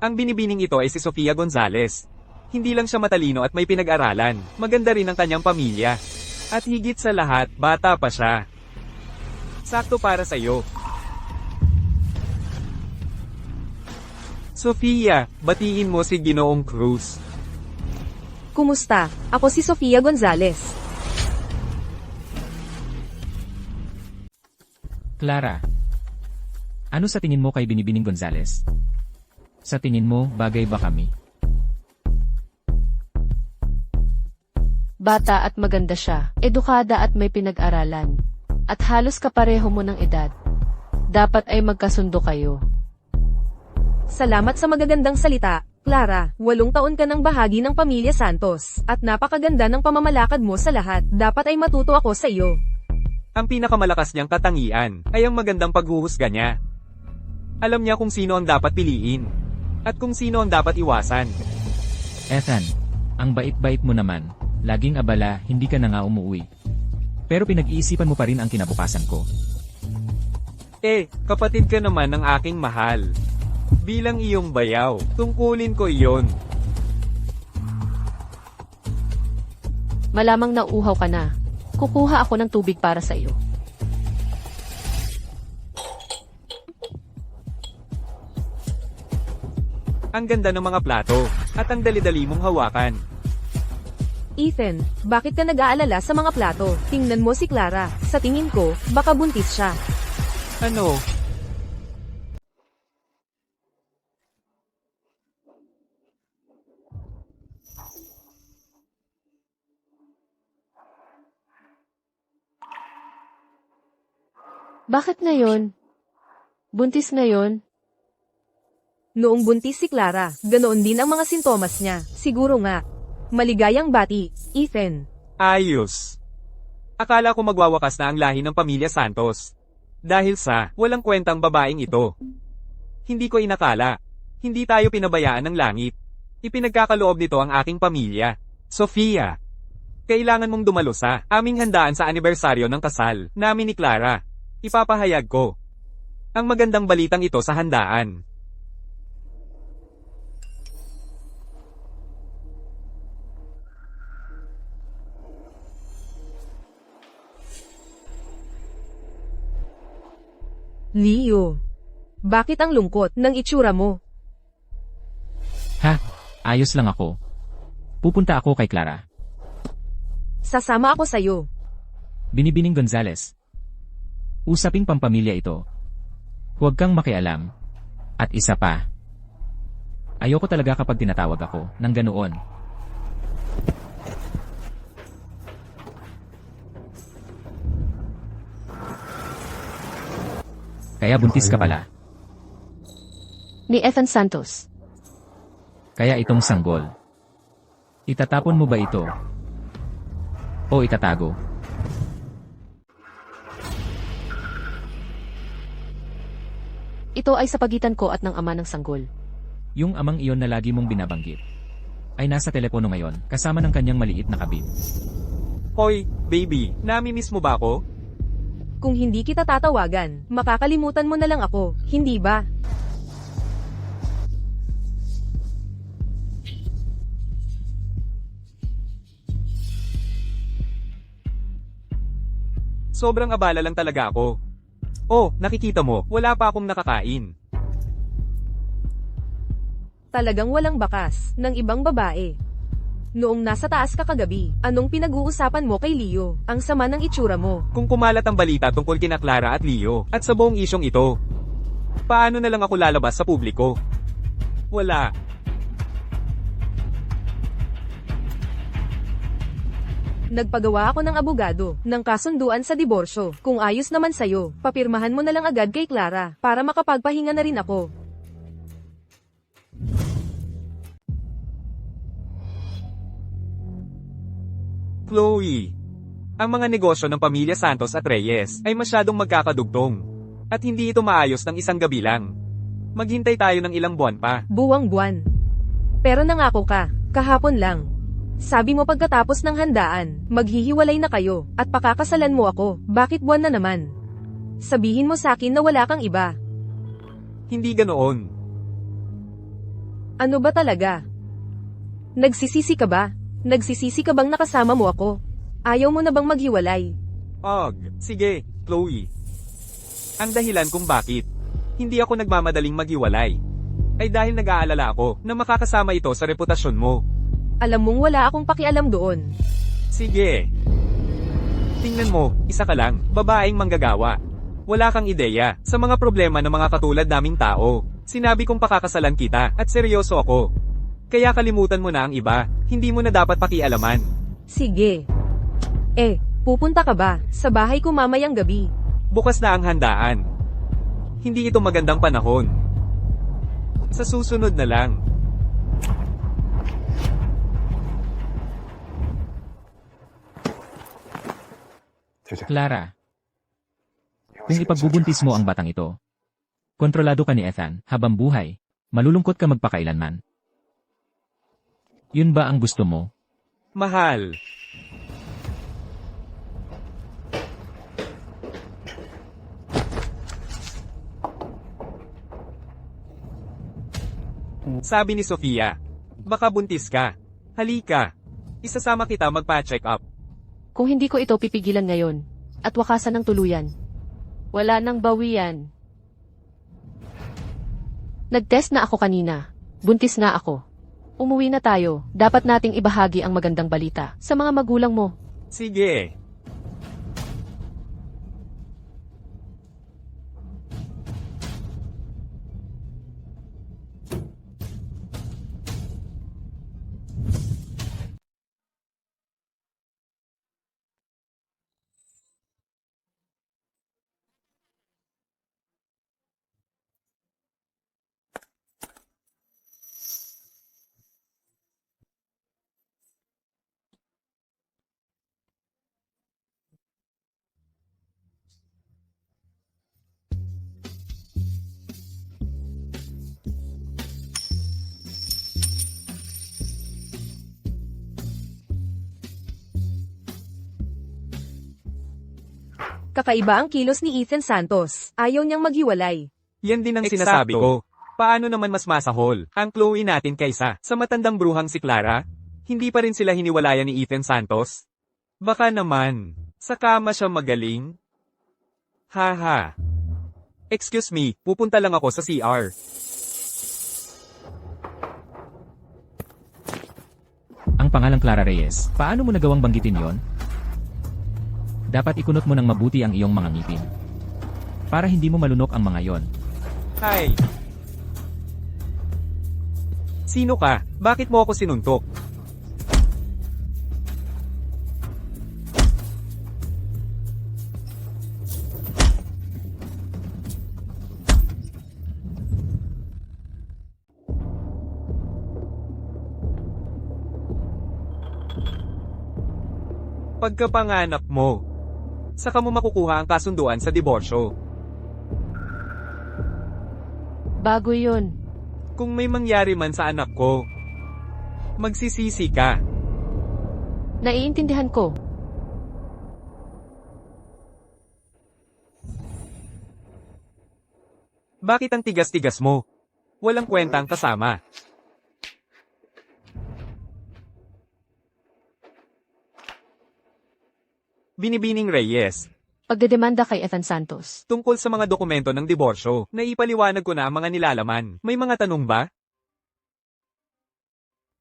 Ang binibining ito ay si Sofia Gonzalez. Hindi lang siya matalino at may pinag-aralan. Maganda rin ang kanyang pamilya. At higit sa lahat, bata pa siya. Sakto para sa'yo. Sofia, batiin mo si Ginoong Cruz. Kumusta? Ako si Sofia Gonzalez. Clara, ano sa tingin mo kay Binibining Gonzales? Sa tingin mo, bagay ba kami? Bata at maganda siya, edukada at may pinag-aralan. At halos kapareho mo ng edad. Dapat ay magkasundo kayo. Salamat sa magagandang salita, Clara. 8 taon ka ng bahagi ng pamilya Santos, at napakaganda ng pamamalakad mo sa lahat. Dapat ay matuto ako sa iyo. Ang pinakamalakas niyang katangian ay ang magandang paghuhusga niya. Alam niya kung sino ang dapat piliin at kung sino ang dapat iwasan. Ethan, ang bait-bait mo naman. Laging abala, hindi ka na nga umuwi. Pero pinag-iisipan mo pa rin ang kinabukasan ko. Kapatid ka naman ng aking mahal. Bilang iyong bayaw, tungkulin ko iyon. Malamang nauuhaw ka na. Kukuha ako ng tubig para sa iyo. Ang ganda ng mga plato, at ang dali-dali mong hawakan. Ethan, bakit ka nag-aalala sa mga plato? Tingnan mo si Clara. Sa tingin ko, baka buntis siya. Ano? Bakit ngayon? Buntis ngayon? Noong buntis si Clara, ganoon din ang mga sintomas niya. Siguro nga. Maligayang bati, Ethan. Ayos. Akala ko magwawakas na ang lahi ng pamilya Santos. Dahil sa walang kwentang babaeng ito. Hindi ko inakala. Hindi tayo pinabayaan ng langit. Ipinagkakaloob nito ang aking pamilya. Sofia. Kailangan mong dumalo sa aming handaan sa anibersaryo ng kasal namin ni Clara. Ipapahayag ko ang magandang balitang ito sa handaan. Leo. Bakit ang lungkot ng itsura mo? Ha? Ayos lang ako. Pupunta ako kay Clara. Sasama ako sa'yo. Binibining Gonzales. Usaping pampamilya ito. Huwag kang makialam. At isa pa. Ayoko talaga kapag tinatawag ako ng ganoon. Kaya buntis ka pala. Ni Ethan Santos. Kaya itong sanggol. Itatapon mo ba ito? O itatago? Ito ay sa pagitan ko at ng ama ng sanggol. Yung amang iyon na lagi mong binabanggit ay nasa telepono ngayon kasama ng kanyang maliit na kabit. Hoy, baby, namimiss mo ba ako? Kung hindi kita tatawagan, makakalimutan mo na lang ako, hindi ba? Sobrang abala lang talaga ako. Oh, nakikita mo, wala pa akong nakakain. Talagang walang bakas ng ibang babae. Noong nasa taas ka kagabi, anong pinag-uusapan mo kay Leo? Ang sama ng itsura mo. Kung kumalat ang balita tungkol kina Clara at Leo, at sa buong isyong ito, paano na lang ako lalabas sa publiko? Wala. Nagpagawa ako ng abogado, ng kasunduan sa diborsyo. Kung ayos naman sa'yo, papirmahan mo na lang agad kay Clara, para makapagpahinga na rin ako. Chloe. Ang mga negosyo ng pamilya Santos at Reyes ay masyadong magkakadugtong. At hindi ito maayos ng isang gabi lang. Maghintay tayo ng ilang buwan pa. Buwang-buwan. Pero nangako ka, kahapon lang. Sabi mo pagkatapos ng handaan, maghihiwalay na kayo, at pakakasalan mo ako. Bakit buwan na naman? Sabihin mo sa akin na wala kang iba. Hindi ganoon. Ano ba talaga? Nagsisisi ka ba? Nagsisisi ka bang nakasama mo ako? Ayaw mo na bang maghiwalay? Sige, Chloe. Ang dahilan kung bakit hindi ako nagmamadaling maghiwalay ay dahil nag-aalala ako na makakasama ito sa reputasyon mo. Alam mong wala akong pakialam doon. Sige. Tingnan mo, isa ka lang, babaeng manggagawa. Wala kang ideya sa mga problema ng mga katulad naming tao. Sinabi kong pakakasalan kita at seryoso ako. Kaya kalimutan mo na ang iba, hindi mo na dapat pakialaman. Sige. Pupunta ka ba sa bahay ko mamayang gabi? Bukas na ang handaan. Hindi ito magandang panahon. Sa susunod na lang. Clara, Kung ipagbubuntis mo ang batang ito, kontrolado ka ni Ethan habang buhay, malulungkot ka magpakailanman. Yun ba ang gusto mo? Mahal. Sabi ni Sofia, baka buntis ka. Halika. Isasama kita magpa-check up. Kung hindi ko ito pipigilan ngayon, at wakasan ng tuluyan, wala nang bawian. Nag-test na ako kanina. Buntis na ako. Umuwi na tayo. Dapat nating ibahagi ang magandang balita sa mga magulang mo. Sige. Kakaiba ang kilos ni Ethan Santos. Ayaw niyang maghiwalay. Yan din ang sinasabi ko. Paano naman mas masahol ang Chloe natin kaysa sa matandang bruhang si Clara? Hindi pa rin sila hiniwalayan ni Ethan Santos? Baka naman, sa kama siya magaling? Haha. Excuse me, pupunta lang ako sa CR. Ang pangalang Clara Reyes, paano mo nagawang banggitin yon? Dapat ikunot mo ng mabuti ang iyong mga ngipin. Para hindi mo malunok ang mga yon. Hi. Sino ka? Bakit mo ako sinuntok? Pagkapanganak mo, saka mo makukuha ang kasunduan sa diborsyo. Bago yun. Kung may mangyari man sa anak ko, magsisisi ka. Naiintindihan ko. Bakit ang tigas-tigas mo? Walang kwentang kasama. Binibining Reyes, Pagdedemanda kay Ethan Santos. tungkol sa mga dokumento ng diborsyo, naipaliwanag ko na ang mga nilalaman. May mga tanong ba?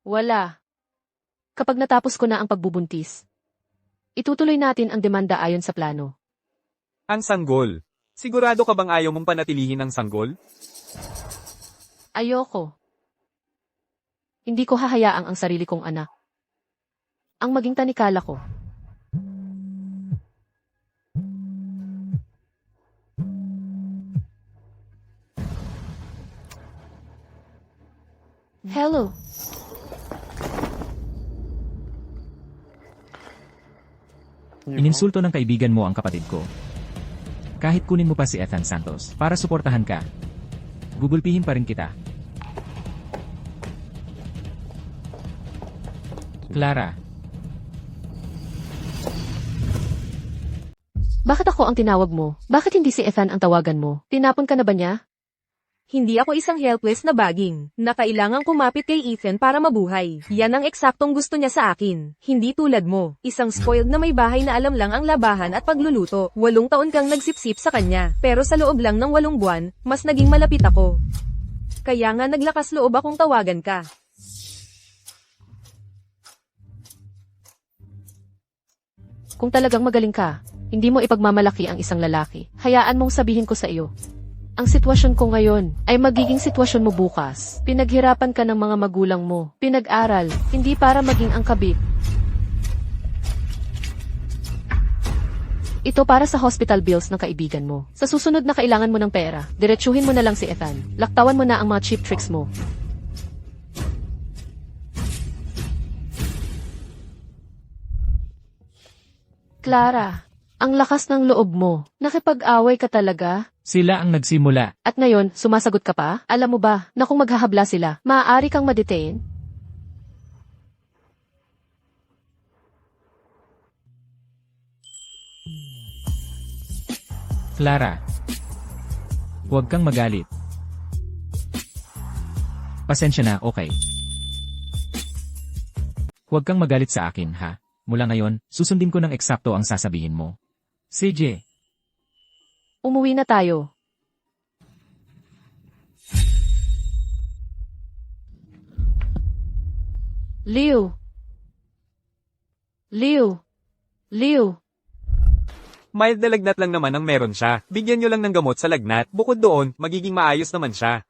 Wala. Kapag natapos ko na ang pagbubuntis, itutuloy natin ang demanda ayon sa plano. Ang sanggol. Sigurado ka bang ayaw mong panatilihin ang sanggol? Ayoko. Hindi ko hahayaang ang sarili kong anak ang maging tanikala ko. Hello. Ininsulto ng kaibigan mo ang kapatid ko. Kahit kunin mo pa si Ethan Santos para suportahan ka, gugulpihin pa rin kita. Clara, Bakit ako ang tinawag mo? Bakit hindi si Ethan ang tawagan mo? Tinapon ka na ba niya? Hindi ako isang helpless na baging, na kailangang kumapit kay Ethan para mabuhay. Yan ang eksaktong gusto niya sa akin. Hindi tulad mo, isang spoiled na may bahay na alam lang ang labahan at pagluluto. 8 taon kang nagsipsip sa kanya, pero sa loob lang ng 8 buwan, mas naging malapit ako. Kaya nga naglakas loob akong tawagan ka. Kung talagang magaling ka, hindi mo ipagmamalaki ang isang lalaki. Hayaan mong sabihin ko sa iyo. Ang sitwasyon ko ngayon ay magiging sitwasyon mo bukas. Pinaghirapan ka ng mga magulang mo. Pinag-aral, hindi para maging ang kabit. Ito para sa hospital bills ng kaibigan mo. Sa susunod na kailangan mo ng pera, diretsuhin mo na lang si Ethan. Laktawan mo na ang mga cheap tricks mo. Clara, Ang lakas ng loob mo. Nakipag-away ka talaga? Sila ang nagsimula. At ngayon, sumasagot ka pa? Alam mo ba, na kung maghahabla sila, maaari kang ma-detain? Clara. Huwag kang magalit. Pasensya na, okay. Huwag kang magalit sa akin, ha? Mula ngayon, susundin ko ng eksakto ang sasabihin mo. CJ. Umuwi na tayo. Liu. Liu. Liu. Mild na lagnat lang naman ang meron siya. Bigyan nyo lang ng gamot sa lagnat. Bukod doon, magiging maayos naman siya.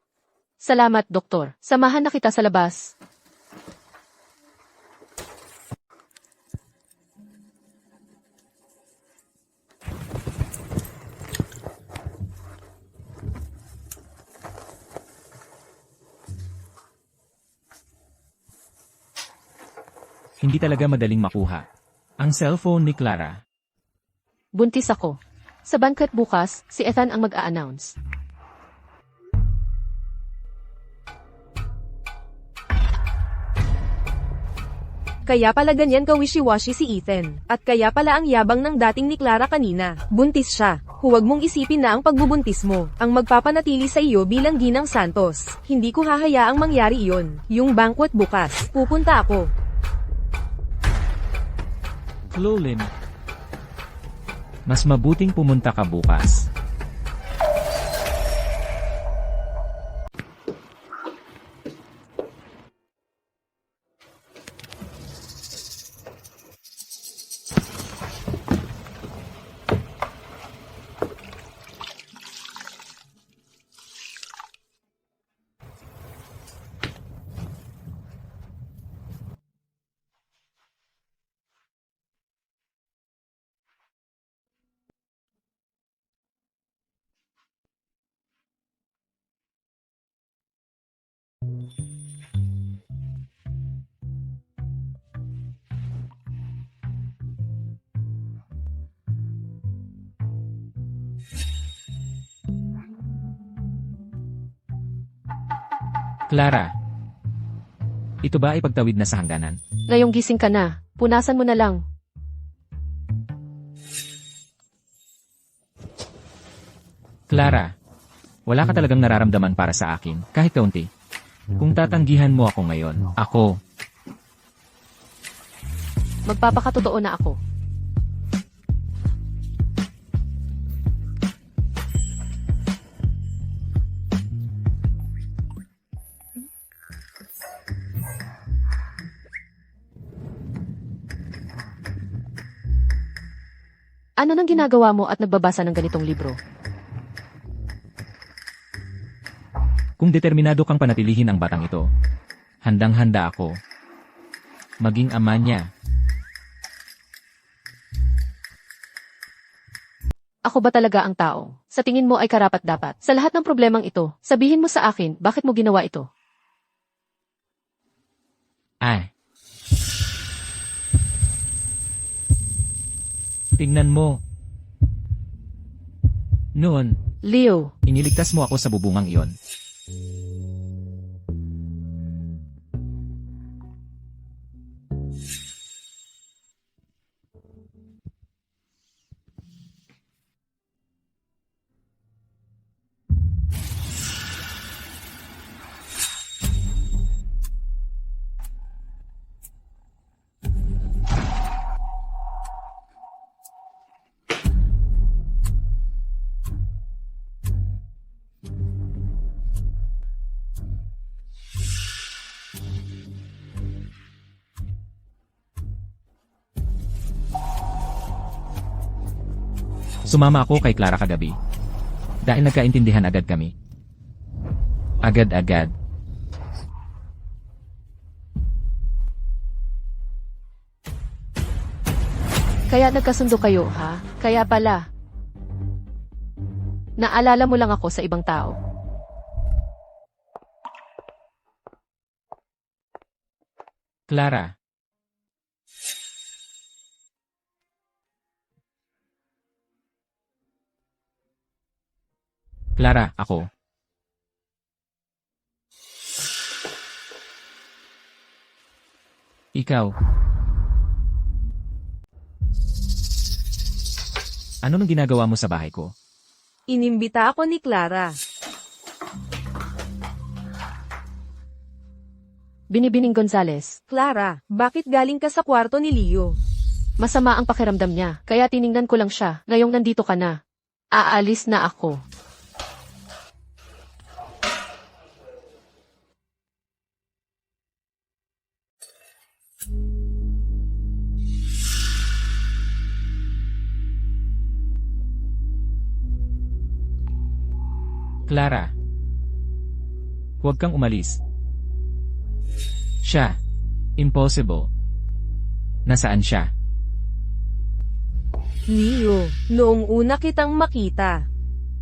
Salamat, doktor. Samahan na kita sa labas. Hindi talaga madaling makuha. Ang cellphone ni Clara. Buntis ako. Sa banquet bukas, si Ethan ang mag-a-announce. Kaya pala ganyan ka-wishy-washy si Ethan. At kaya pala ang yabang ng dating ni Clara kanina. Buntis siya. Huwag mong isipin na ang pagbubuntis mo ang magpapanatili sa iyo bilang Ginang Santos. Hindi ko hahayaang mangyari iyon. Yung banquet bukas, pupunta ako. Clolin. Mas mabuting pumunta ka bukas. Clara. Ito ba ay pagtawid na sa hangganan? Ngayong gising ka na, punasan mo na lang. Clara. Wala ka talagang nararamdaman para sa akin, kahit kaunti. Kung tatanggihan mo ako ngayon, ako. Magpapakatotoo na ako. Ano nang ginagawa mo at nagbabasa ng ganitong libro? Kung determinado kang panatilihin ang batang ito, handang-handa ako. Maging ama niya. Ako ba talaga ang tao? Sa tingin mo ay karapat-dapat. Sa lahat ng problemang ito, sabihin mo sa akin, bakit mo ginawa ito? Ay. Tingnan mo. Noon, Leo, iniligtas mo ako sa bubungang iyon. Sumama ako kay Clara kagabi. Dahil nagkaintindihan agad kami. Agad-agad. kaya nagkasundo kayo, ha? Kaya pala. Naalala mo lang ako sa ibang tao. Clara. Clara, ako. Ikaw. Ano nang ginagawa mo sa bahay ko? Inimbita ako ni Clara. Binibining Gonzales. Clara, bakit galing ka sa kwarto ni Leo? Masama ang pakiramdam niya, kaya tiningnan ko lang siya. Ngayong nandito ka na. Aalis na ako. Clara. Huwag kang umalis. Siya. Impossible. Nasaan siya? Leo, noong una kitang makita,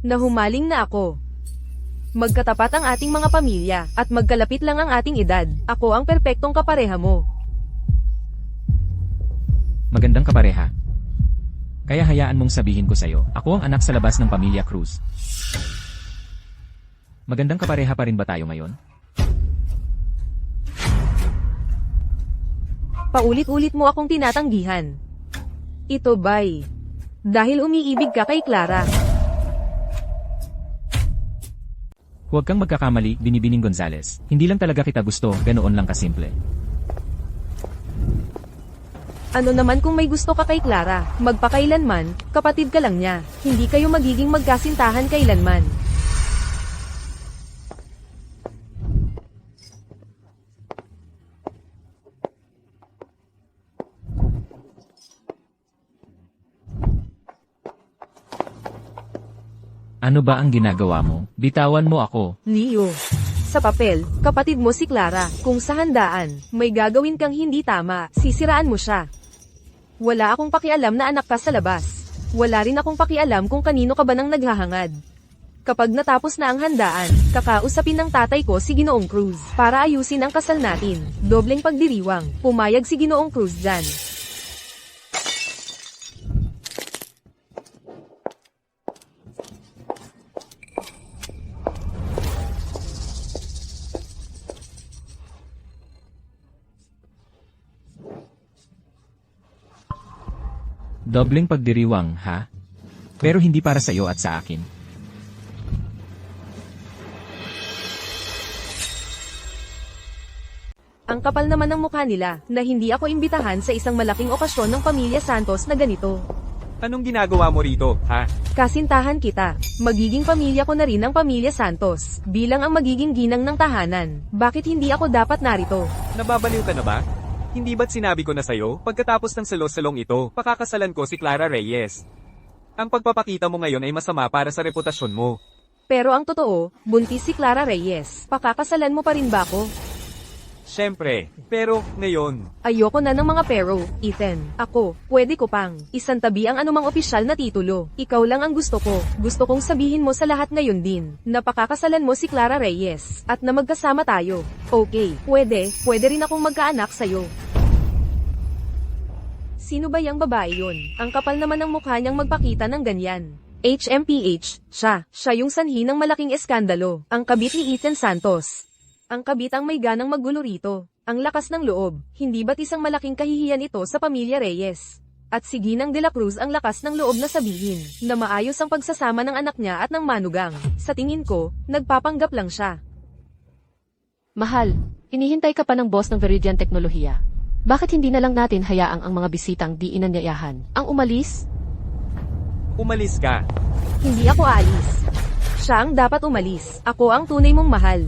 nahumaling na ako. Magkatapat ang ating mga pamilya, at magkalapit lang ang ating edad. Ako ang perpektong kapareha mo. Magandang kapareha. Kaya hayaan mong sabihin ko sa'yo, ako ang anak sa labas ng pamilya Cruz. Magandang kapareha pa rin ba tayo ngayon? Paulit-ulit mo akong tinatanggihan. Ito ba'y dahil umiibig ka kay Clara? Huwag kang magkakamali, Binibining Gonzales. Hindi lang talaga kita gusto, ganoon lang kasimple. Ano naman kung may gusto ka kay Clara? Magpakailanman, kapatid ka lang niya. Hindi kayo magiging magkasintahan kailanman. Ano ba ang ginagawa mo? Bitawan mo ako. Leo, sa papel, kapatid mo si Clara. Kung sa handaan, may gagawin kang hindi tama, sisiraan mo siya. Wala akong pakialam na anak ka sa labas. Wala rin akong pakialam kung kanino ka ba nang naghahangad. Kapag natapos na ang handaan, kakausapin ng tatay ko si Ginoong Cruz para ayusin ang kasal natin. Dobleng pagdiriwang, pumayag si Ginoong Cruz dyan. Dobleng pagdiriwang, ha? Pero hindi para sa iyo at sa akin. Ang kapal naman ng mukha nila, na hindi ako imbitahan sa isang malaking okasyon ng pamilya Santos na ganito. Anong ginagawa mo rito, ha? Kasintahan kita. Magiging pamilya ko na rin ang pamilya Santos, bilang ang magiging ginang ng tahanan. Bakit hindi ako dapat narito? Nababaliw ka na ba? Hindi ba't sinabi ko na sa'yo, pagkatapos ng salo-salong ito, pakakasalan ko si Clara Reyes. Ang pagpapakita mo ngayon ay masama para sa reputasyon mo. Pero ang totoo, buntis si Clara Reyes. Pakakasalan mo pa rin ba ako? Siyempre, pero, ngayon, Ayoko na ng mga pero, Ethan. Ako, pwede ko pang isantabi ang anumang opisyal na titulo. Ikaw lang ang gusto ko. Gusto kong sabihin mo sa lahat ngayon din, na pakakasalan mo si Clara Reyes, at na magkasama tayo. Okay, pwede rin akong magkaanak sa'yo. Sino ba yang babae yun? Ang kapal naman ng mukha niyang magpakita ng ganyan. HMPH, siya yung sanhi ng malaking eskandalo, ang kabit ni Ethan Santos. Ang kabit ang may ganang maggulo rito. Ang lakas ng loob, hindi ba't isang malaking kahihiyan ito sa pamilya Reyes? At si Ginang de la Cruz ang lakas ng loob na sabihin, na maayos ang pagsasama ng anak niya at ng manugang. Sa tingin ko, nagpapanggap lang siya. Mahal, hinihintay ka pa ng boss ng Veridian Teknolohiya. Bakit hindi na lang natin hayaang ang mga bisitang di inanyayahan ang umalis? umalis ka. Hindi ako aalis. Siya ang dapat umalis. Ako ang tunay mong mahal.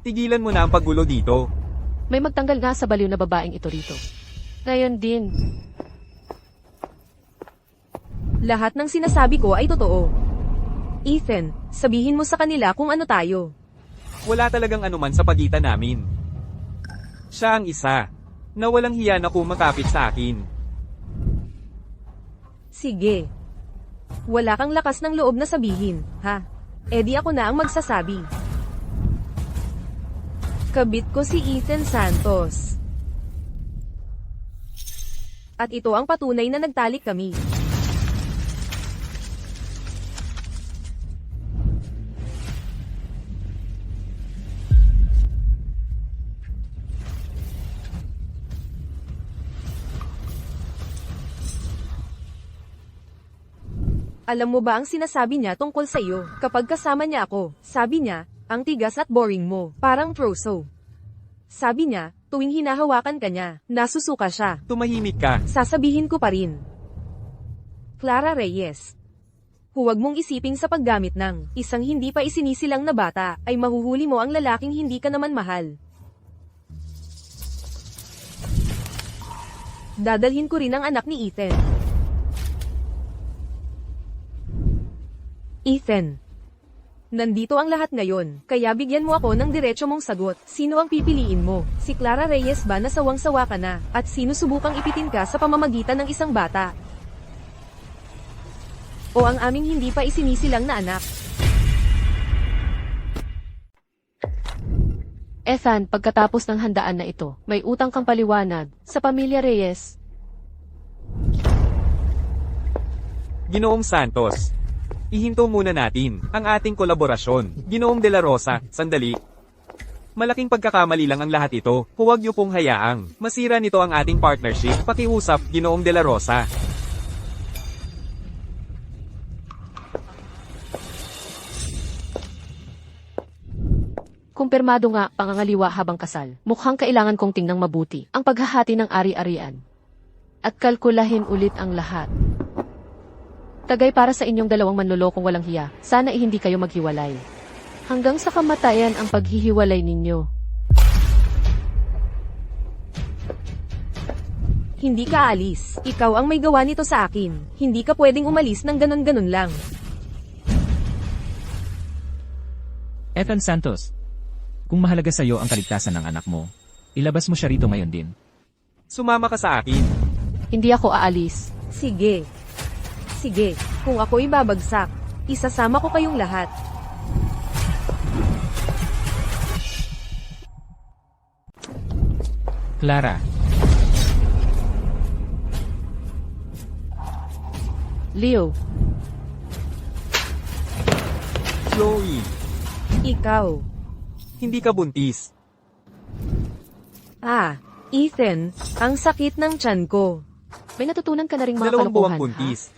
Tigilan mo na ang paggulo dito. May magtanggal nga sa baliw na babaeng ito rito. Ngayon din. Lahat ng sinasabi ko ay totoo. Ethan, sabihin mo sa kanila kung ano tayo. Wala talagang anuman sa pagitan namin. Siya ang isa, na walang hiya na kumakapit sa akin. Sige. Wala kang lakas ng loob na sabihin, ha? Di ako na ang magsasabi. Kabit ko si Ethan Santos. At ito ang patunay na nagtalik kami. Alam mo ba ang sinasabi niya tungkol sa iyo? Kapag kasama niya ako, sabi niya, ang tigas at boring mo, parang troso. Sabi niya, tuwing hinahawakan ka niya, nasusuka siya. Tumahimik ka. Sasabihin ko pa rin. Clara Reyes. Huwag mong isiping sa paggamit ng isang hindi pa isinisilang na bata, ay mahuhuli mo ang lalaking hindi ka naman mahal. Dadalhin ko rin ang anak ni Ethan. Ethan. Nandito ang lahat ngayon, kaya bigyan mo ako ng diretso mong sagot. Sino ang pipiliin mo? Si Clara Reyes ba na sawang-sawa ka na, at sino subukang ipitin ka sa pamamagitan ng isang bata? O ang aming hindi pa isinisilang na anak? Ethan, pagkatapos ng handaan na ito, may utang kang paliwanag sa pamilya Reyes. Ginoong Santos. Ihinto muna natin ang ating kolaborasyon. Ginoong De La Rosa, sandali. Malaking pagkakamali lang ang lahat ito. Huwag niyo pong hayaang masira nito ang ating partnership. Pakiusap, Ginoong De La Rosa. Kumpirmado nga, pangangaliwa habang kasal. Mukhang kailangan kong tingnan mabuti ang paghahati ng ari-arian. At kalkulahin ulit ang lahat. Tagay para sa inyong dalawang manlolokong walang hiya, sana hindi kayo maghiwalay. Hanggang sa kamatayan ang paghihiwalay ninyo. Hindi ka alis. Ikaw ang may gawa nito sa akin. Hindi ka pwedeng umalis ng ganon-ganon lang. Ethan Santos, kung mahalaga sa iyo ang kaligtasan ng anak mo, ilabas mo siya rito ngayon din. Sumama ka sa akin. Hindi ako aalis. Sige. Sige, kung ako'y babagsak, isasama ko kayong lahat. Clara, Leo, Chloe, Ikaw. hindi ka buntis. Ethan, ang sakit ng tiyan ko. may natutunan ka na ring mga 2 buwang kalokohan, buntis.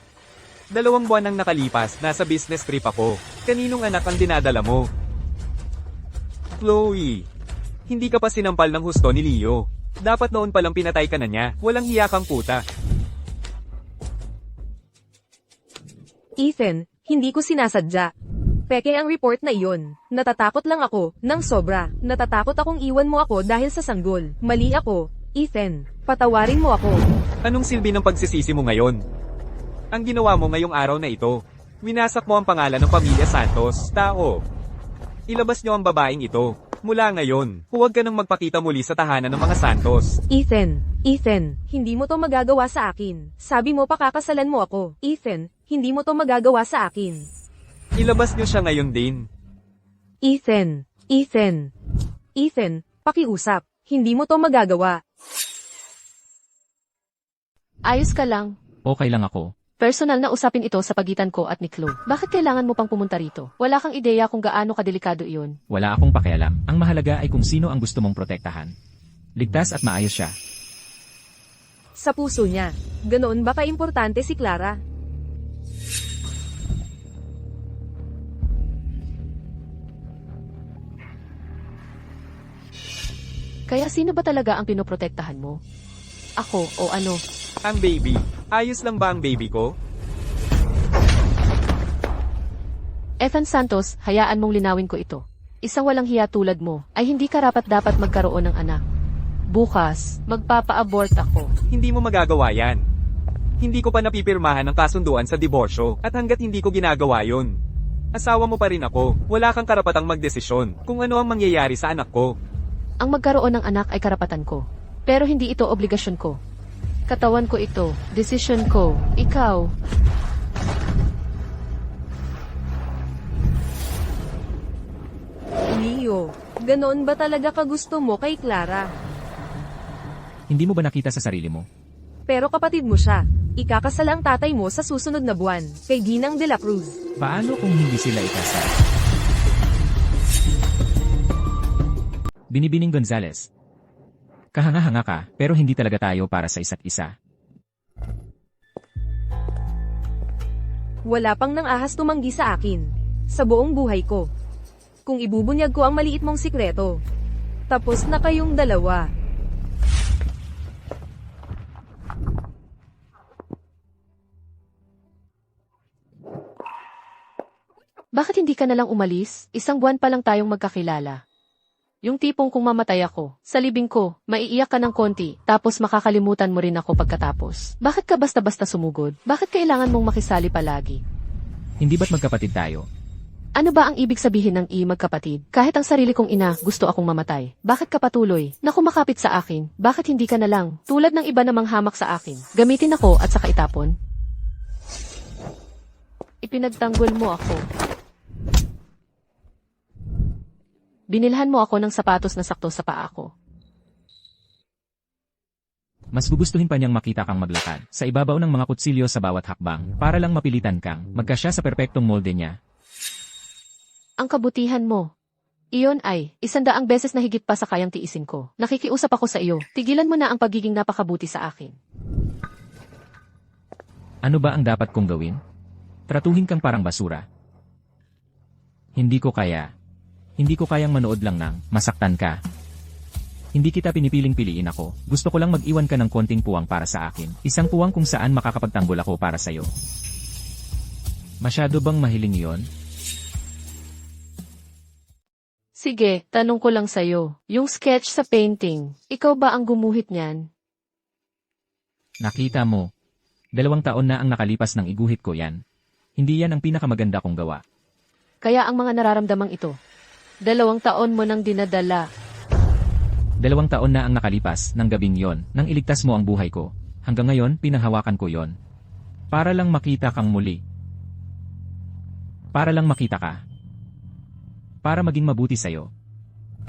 2 buwan ang nakalipas, nasa business trip ako. Kaninong anak ang dinadala mo? Chloe, hindi ka pa sinampal ng husto ni Leo. Dapat noon palang pinatay ka na niya. Walang hiya kang puta. Ethan, hindi ko sinasadya. Peke ang report na iyon. Natatakot lang ako, ng sobra. Natatakot akong iwan mo ako dahil sa sanggol. Mali ako, Ethan. Patawarin mo ako. Anong silbi ng pagsisisi mo ngayon? Ang ginawa mo ngayong araw na ito, winasak mo ang pangalan ng pamilya Santos, tao. Ilabas niyo ang babaeng ito. Mula ngayon, huwag ka nang magpakita muli sa tahanan ng mga Santos. Ethan, hindi mo to magagawa sa akin. Sabi mo pakakasalan mo ako. Ethan, hindi mo to magagawa sa akin. Ilabas niyo siya ngayon din. Ethan, pakiusap. Hindi mo to magagawa. Ayos ka lang. okay lang ako. Personal na usapin ito sa pagitan ko at ni Chloe. Bakit kailangan mo pang pumunta rito? Wala kang ideya kung gaano kadelikado iyon. Wala akong pakialam. Ang mahalaga ay kung sino ang gusto mong protektahan. Ligtas at maayos siya. Sa puso niya. Ganoon ba kaimportante si Clara? Kaya sino ba talaga ang pinoprotektahan mo? Ako o ano? Ang baby. Ayos lang ba ang baby ko? Ethan Santos, hayaan mong linawin ko ito. Isang walang hiya tulad mo, ay hindi karapat-dapat magkaroon ng anak. Bukas, magpapa-abort ako. Hindi mo magagawa yan. Hindi ko pa napipirmahan ng kasunduan sa diborsyo, at hanggat hindi ko ginagawa yon, asawa mo pa rin ako. Wala kang karapatang magdesisyon kung ano ang mangyayari sa anak ko. Ang magkaroon ng anak ay karapatan ko. Pero hindi ito obligasyon ko. Katawan ko ito, desisyon ko, ikaw. Leo, ganoon ba talaga kagusto mo kay Clara? Hindi mo ba nakita sa sarili mo? Pero kapatid mo siya. Ikakasal ang tatay mo sa susunod na buwan, kay Ginang de la Cruz. Paano kung hindi sila ikasal? Binibining Gonzales. Kahanga-hanga ka, pero hindi talaga tayo para sa isa't isa. Wala pang nang ahas tumanggi sa akin. Sa buong buhay ko. Kung ibubunyag ko ang maliit mong sikreto. Tapos na kayong dalawa. Bakit hindi ka nalang umalis? 1 buwan pa lang tayong magkakilala. Yung tipong kung mamatay ako, sa libing ko, maiiyak ka ng konti, tapos makakalimutan mo rin ako pagkatapos. Bakit ka basta-basta sumugod? Bakit kailangan mong makisali palagi? Hindi ba't magkapatid tayo? Ano ba ang ibig sabihin ng magkapatid? Kahit ang sarili kong ina, gusto akong mamatay. Bakit ka patuloy na kumakapit sa akin? Bakit hindi ka na lang, tulad ng iba namang hamak sa akin, gamitin ako at saka itapon? Ipinagtanggol mo ako. Binilhan mo ako ng sapatos na sakto sa paa ko. Mas gugustuhin pa niyang makita kang maglakad sa ibabaw ng mga kutsilyo sa bawat hakbang para lang mapilitan kang magkasya sa perpektong molde niya. Ang kabutihan mo. Iyon ay 100 beses na higit pa sa kayang tiisin ko. Nakikiusap ako sa iyo. Tigilan mo na ang pagiging napakabuti sa akin. Ano ba ang dapat kong gawin? Tratuhin kang parang basura. Hindi ko kayang manood lang ng masaktan ka. Hindi kita pinipiling-piliin ako. Gusto ko lang mag-iwan ka ng konting puwang para sa akin. Isang puwang kung saan makakapagtanggol ako para sa'yo. Masyado bang mahiling yon? Sige, tanong ko lang sa'yo. Yung sketch sa painting, ikaw ba ang gumuhit niyan? Nakita mo. 2 taon na ang nakalipas ng iguhit ko yan. Hindi yan ang pinakamaganda kong gawa. Kaya ang mga nararamdamang ito, 2 taon mo nang dinadala. 2 taon na ang nakalipas ng gabing yon nang iligtas mo ang buhay ko. Hanggang ngayon, pinahawakan ko yon. Para lang makita kang muli. Para lang makita ka. Para maging mabuti sa'yo.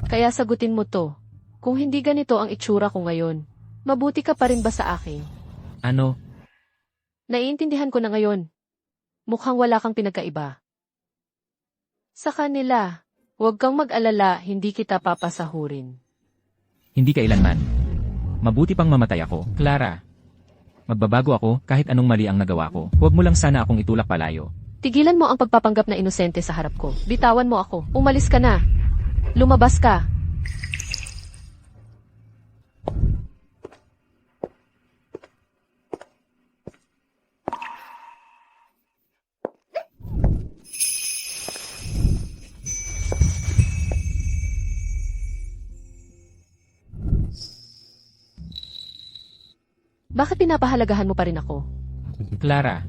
Kaya sagutin mo to. Kung hindi ganito ang itsura ko ngayon, mabuti ka pa rin ba sa akin? Ano? Naiintindihan ko na ngayon. Mukhang wala kang pinagkaiba. Sa kanila, huwag kang mag-alala, hindi kita papasahurin. Hindi kailanman. Mabuti pang mamatay ako, Clara. Magbabago ako kahit anong mali ang nagawa ko. Huwag mo lang sana akong itulak palayo. Tigilan mo ang pagpapanggap na inosente sa harap ko. Bitawan mo ako. Umalis ka na. Lumabas ka. Bakit pinapahalagahan mo pa rin ako? Clara,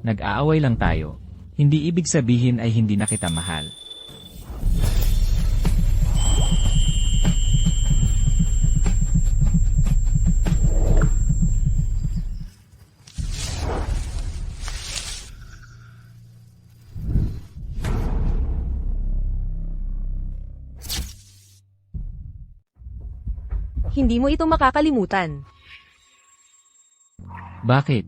nag-aaway lang tayo. Hindi ibig sabihin ay hindi na kita mahal. Hindi mo ito makakalimutan. Bakit?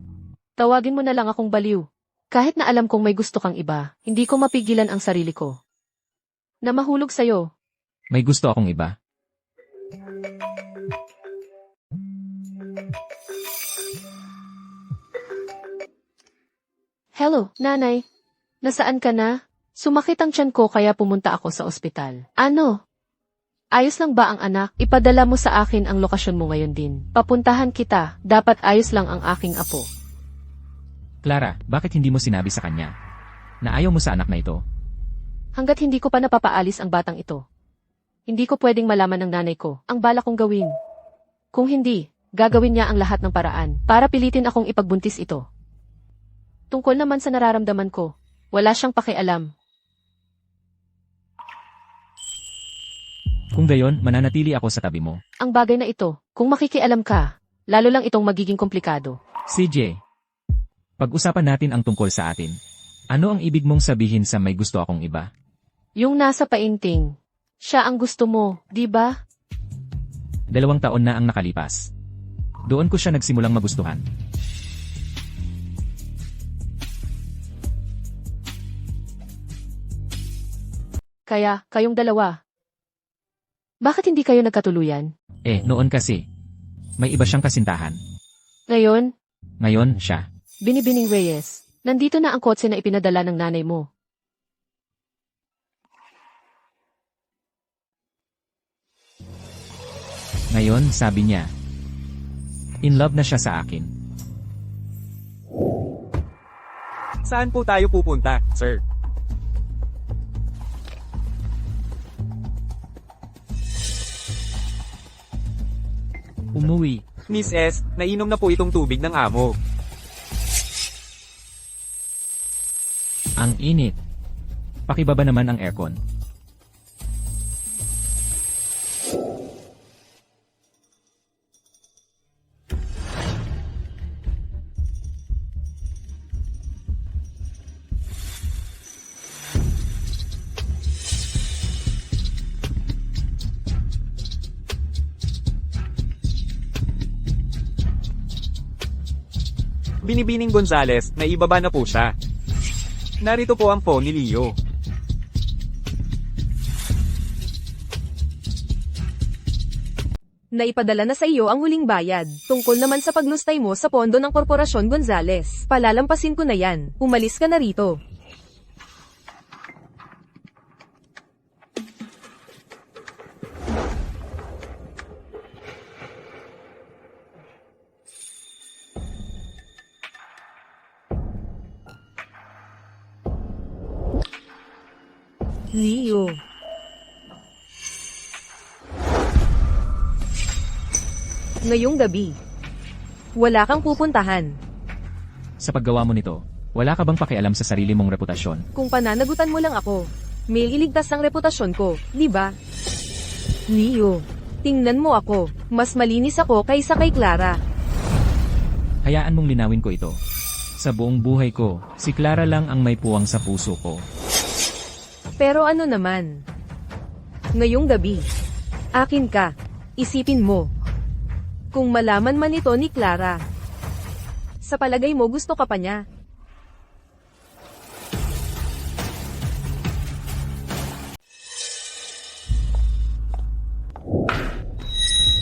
Tawagin mo na lang akong baliw. Kahit na alam kong may gusto kang iba, hindi ko mapigilan ang sarili ko. Na mahulog sa'yo. May gusto akong iba. Hello, nanay. Nasaan ka na? Sumakit ang tiyan ko kaya pumunta ako sa ospital. Ano? Ayos lang ba ang anak? Ipadala mo sa akin ang lokasyon mo ngayon din. Papuntahan kita. Dapat ayos lang ang aking apo. Clara, bakit hindi mo sinabi sa kanya na ayaw mo sa anak na ito? Hanggat hindi ko pa napapaalis ang batang ito. Hindi ko pwedeng malaman ng nanay ko ang bala kong gawin. Kung hindi, gagawin niya ang lahat ng paraan para pilitin akong ipagbuntis ito. Tungkol naman sa nararamdaman ko, wala siyang pakialam. Kung gayon, mananatili ako sa tabi mo. Ang bagay na ito, kung makikialam ka, lalo lang itong magiging komplikado. CJ, pag-usapan natin ang tungkol sa atin. Ano ang ibig mong sabihin sa may gusto akong iba? Yung nasa painting, siya ang gusto mo, di ba? 2 taon na ang nakalipas. Doon ko siya nagsimulang magustuhan. Kaya, kayong dalawa. Bakit hindi kayo nagkatuluyan? Noon kasi. May iba siyang kasintahan. Ngayon, Ngayon, siya. Binibining Reyes. Nandito na ang kotse na ipinadala ng nanay mo. Ngayon, sabi niya, in love na siya sa akin. Saan po tayo pupunta, sir? Umuwi. Miss S, nainom na po itong tubig ng amo. Ang init. Pakibaba naman ang aircon. Binibining Gonzales, naibaba na po siya. Narito po ang phone ni Leo. Naipadala na sa iyo ang huling bayad. Tungkol naman sa paglustay mo sa pondo ng Korporasyon Gonzales. Palalampasin ko na yan. Umalis ka na rito. Leo. Ngayong gabi, wala kang pupuntahan. Sa paggawa mo nito, wala ka bang pakialam sa sarili mong reputasyon? Kung pananagutan mo lang ako, may iligtas ng reputasyon ko, di ba? Leo, tingnan mo ako, mas malinis ako kaysa kay Clara. Hayaan mong linawin ko ito. Sa buong buhay ko, si Clara lang ang may puwang sa puso ko. Pero ano naman? Ngayong gabi, akin ka, isipin mo. Kung malaman man ito ni Clara, sa palagay mo gusto ka pa niya.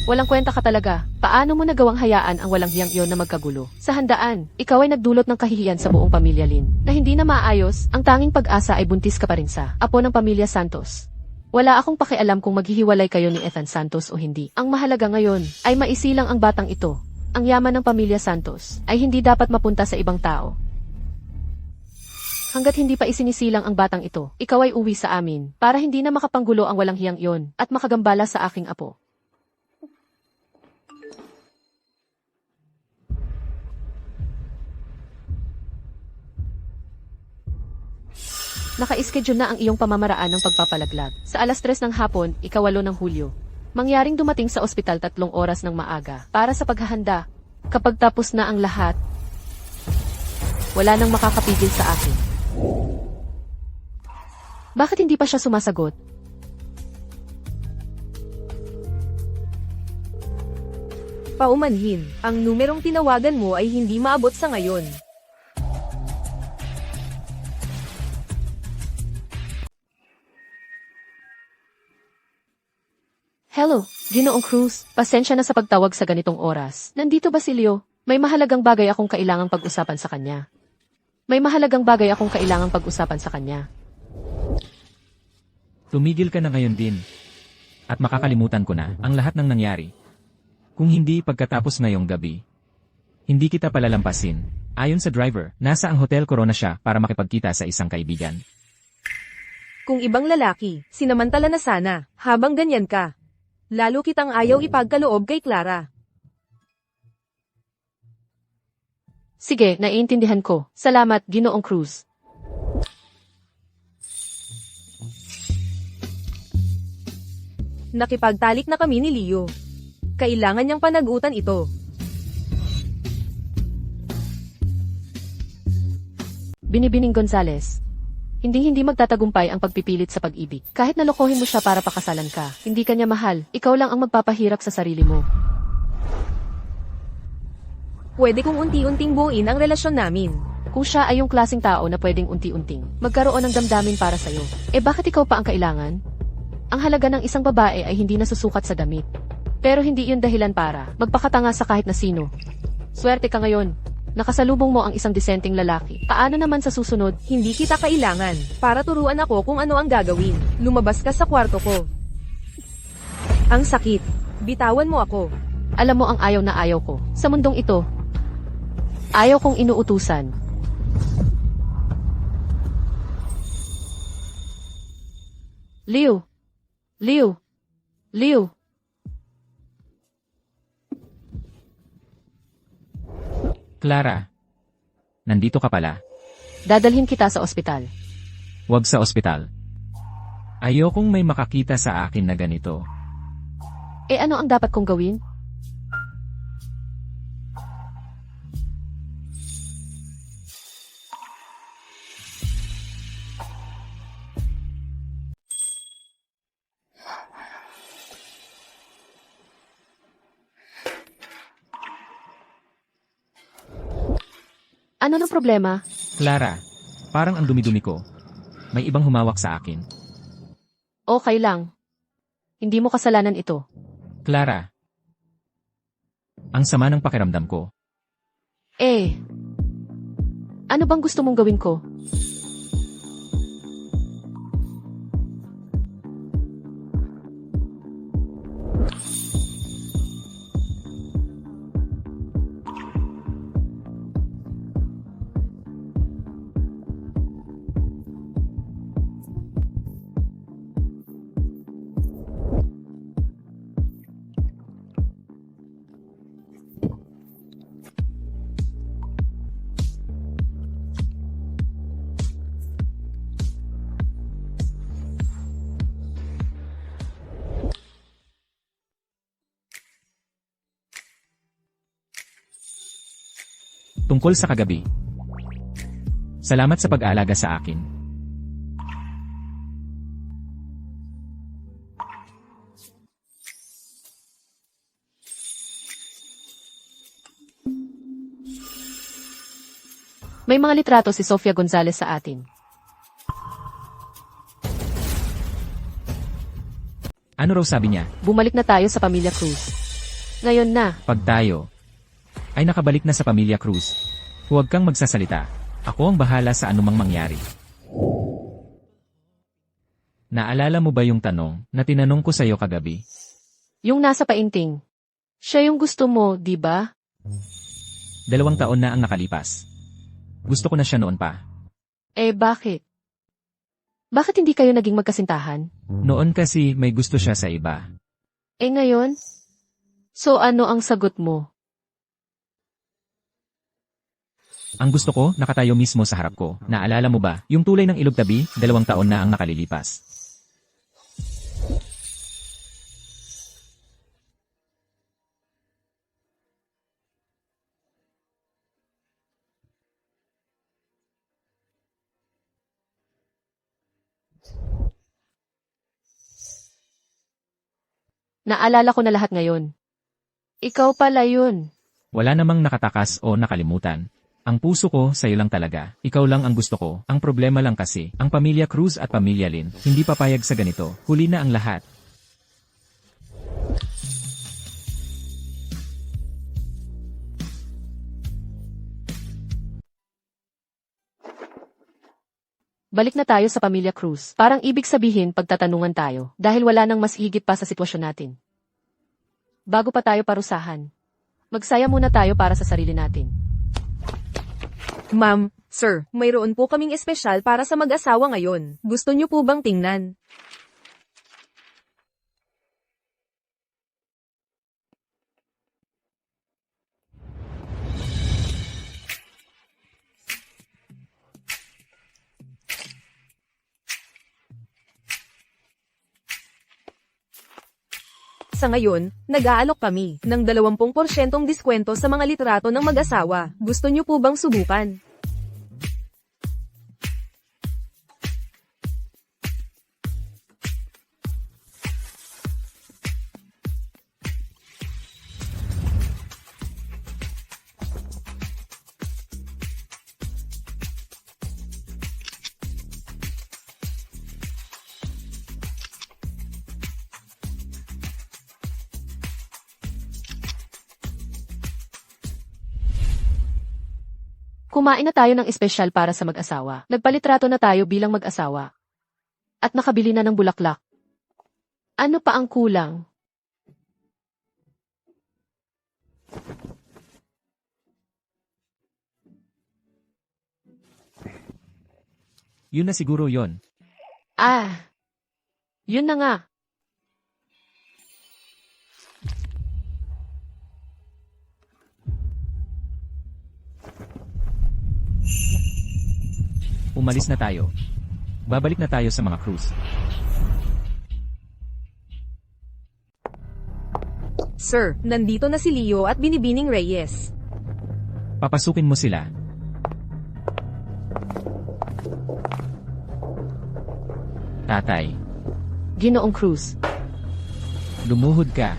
Walang kwenta ka talaga. Paano mo nagawang hayaan ang walang hiyang iyon na magkagulo? Sa handaan, ikaw ay nagdulot ng kahihiyan sa buong pamilya Lin. Na hindi na maayos, ang tanging pag-asa ay buntis ka pa rin sa apo ng pamilya Santos. Wala akong pakialam kung maghihiwalay kayo ni Ethan Santos o hindi. Ang mahalaga ngayon ay maisilang ang batang ito. Ang yaman ng pamilya Santos ay hindi dapat mapunta sa ibang tao. Hanggat hindi pa isinisilang ang batang ito, ikaw ay uwi sa amin para hindi na makapanggulo ang walang hiyang iyon at makagambala sa aking apo. Naka-schedule na ang iyong pamamaraan ng pagpapalaglag. Sa 3:00 ng hapon, 8 ng Hulyo. Mangyaring dumating sa ospital 3 oras ng maaga para sa paghahanda. Kapag tapos na ang lahat, wala nang makakapigil sa akin. Bakit hindi pa siya sumasagot? Paumanhin, ang numerong tinawagan mo ay hindi maabot sa ngayon. Hello, Ginoong Cruz. Pasensya na sa pagtawag sa ganitong oras. Nandito ba si Leo? May mahalagang bagay akong kailangang pag-usapan sa kanya. Tumigil ka na ngayon din. At makakalimutan ko na ang lahat ng nangyari. Kung hindi pagkatapos ngayong gabi, hindi kita palalampasin. Ayon sa driver, nasa ang Hotel Corona siya para makipagkita sa isang kaibigan. Kung ibang lalaki, sinamantala na sana, habang ganyan ka. Lalo kitang ayaw ipagkaloob kay Clara. Sige, naiintindihan ko. Salamat, Ginoong Cruz. Nakipagtalik na kami ni Leo. Kailangan niyang panagutan ito. Binibining Gonzales. Hindi magtatagumpay ang pagpipilit sa pag-ibig. Kahit nalokohin mo siya para pakasalan ka, hindi kanya mahal, ikaw lang ang magpapahirap sa sarili mo. Pwede kong unti-unting buuin ang relasyon namin. Kung siya ay yung klaseng tao na pwedeng unti-unting magkaroon ng damdamin para sa'yo, bakit ikaw pa ang kailangan? Ang halaga ng isang babae ay hindi nasusukat sa damit. Pero hindi yun dahilan para magpakatanga sa kahit na sino. Swerte ka ngayon. Nakasalubong mo ang isang disenteng lalaki. Paano naman sa susunod? Hindi kita kailangan para turuan ako kung ano ang gagawin. Lumabas ka sa kwarto ko. Ang sakit. Bitawan mo ako. Alam mo ang ayaw na ayaw ko. Sa mundong ito, ayaw kong inuutusan. Liu! Liu! Liu! Clara, nandito ka pala. Dadalhin kita sa ospital. Huwag sa ospital. Ayokong may makakita sa akin na ganito. Eh ano ang dapat kong gawin? Ano na problema? Clara, parang ang dumi-dumi ko. May ibang humawak sa akin. Okay lang. Hindi mo kasalanan ito. Clara, ang sama ng pakiramdam ko. Eh, ano bang gusto mong gawin ko? Tungkol sa kagabi. Salamat sa pag-aalaga sa akin. May mga litrato si Sofia Gonzalez sa atin. Ano raw sabi niya? Bumalik na tayo sa Pamilya Cruz. Ngayon na. Pag tayo ay nakabalik na sa Pamilya Cruz, huwag kang magsasalita. Ako ang bahala sa anumang mangyari. Naalala mo ba yung tanong na tinanong ko sa'yo kagabi? Yung nasa painting. Siya yung gusto mo, di ba? 2 taon na ang nakalipas. Gusto ko na siya noon pa. Eh bakit? Bakit hindi kayo naging magkasintahan? Noon kasi may gusto siya sa iba. Eh ngayon? So ano ang sagot mo? Ang gusto ko, nakatayo mismo sa harap ko. Naalala mo ba, yung tulay ng ilog tabi, 2 taon na ang nakalilipas. Naalala ko na lahat ngayon. Ikaw pala yun. Wala namang nakatakas o nakalimutan. Ang puso ko sa'yo lang talaga. Ikaw lang ang gusto ko. Ang problema lang kasi, ang Pamilya Cruz at Pamilya Lin, hindi papayag sa ganito. Huli na ang lahat. Balik na tayo sa Pamilya Cruz. Parang ibig sabihin pagtatanungan tayo dahil wala nang mas higit pa sa sitwasyon natin. Bago pa tayo parusahan, magsaya muna tayo para sa sarili natin. Ma'am, sir, mayroon po kaming espesyal para sa mag-asawa ngayon. Gusto niyo po bang tingnan? Sa ngayon, nag-aalok kami ng 20% diskwento sa mga litrato ng mag-asawa. Gusto niyo po bang subukan? Kumain na tayo ng espesyal para sa mag-asawa. Nagpalitrato na tayo bilang mag-asawa. At nakabili na ng bulaklak. Ano pa ang kulang? Yun na siguro yon. Yun na nga. Umalis na tayo. Babalik na tayo sa mga cruise. Sir, nandito na si Leo at Binibining Reyes. Papasukin mo sila. Tatay, Ginoong Cruz. lumuhod ka.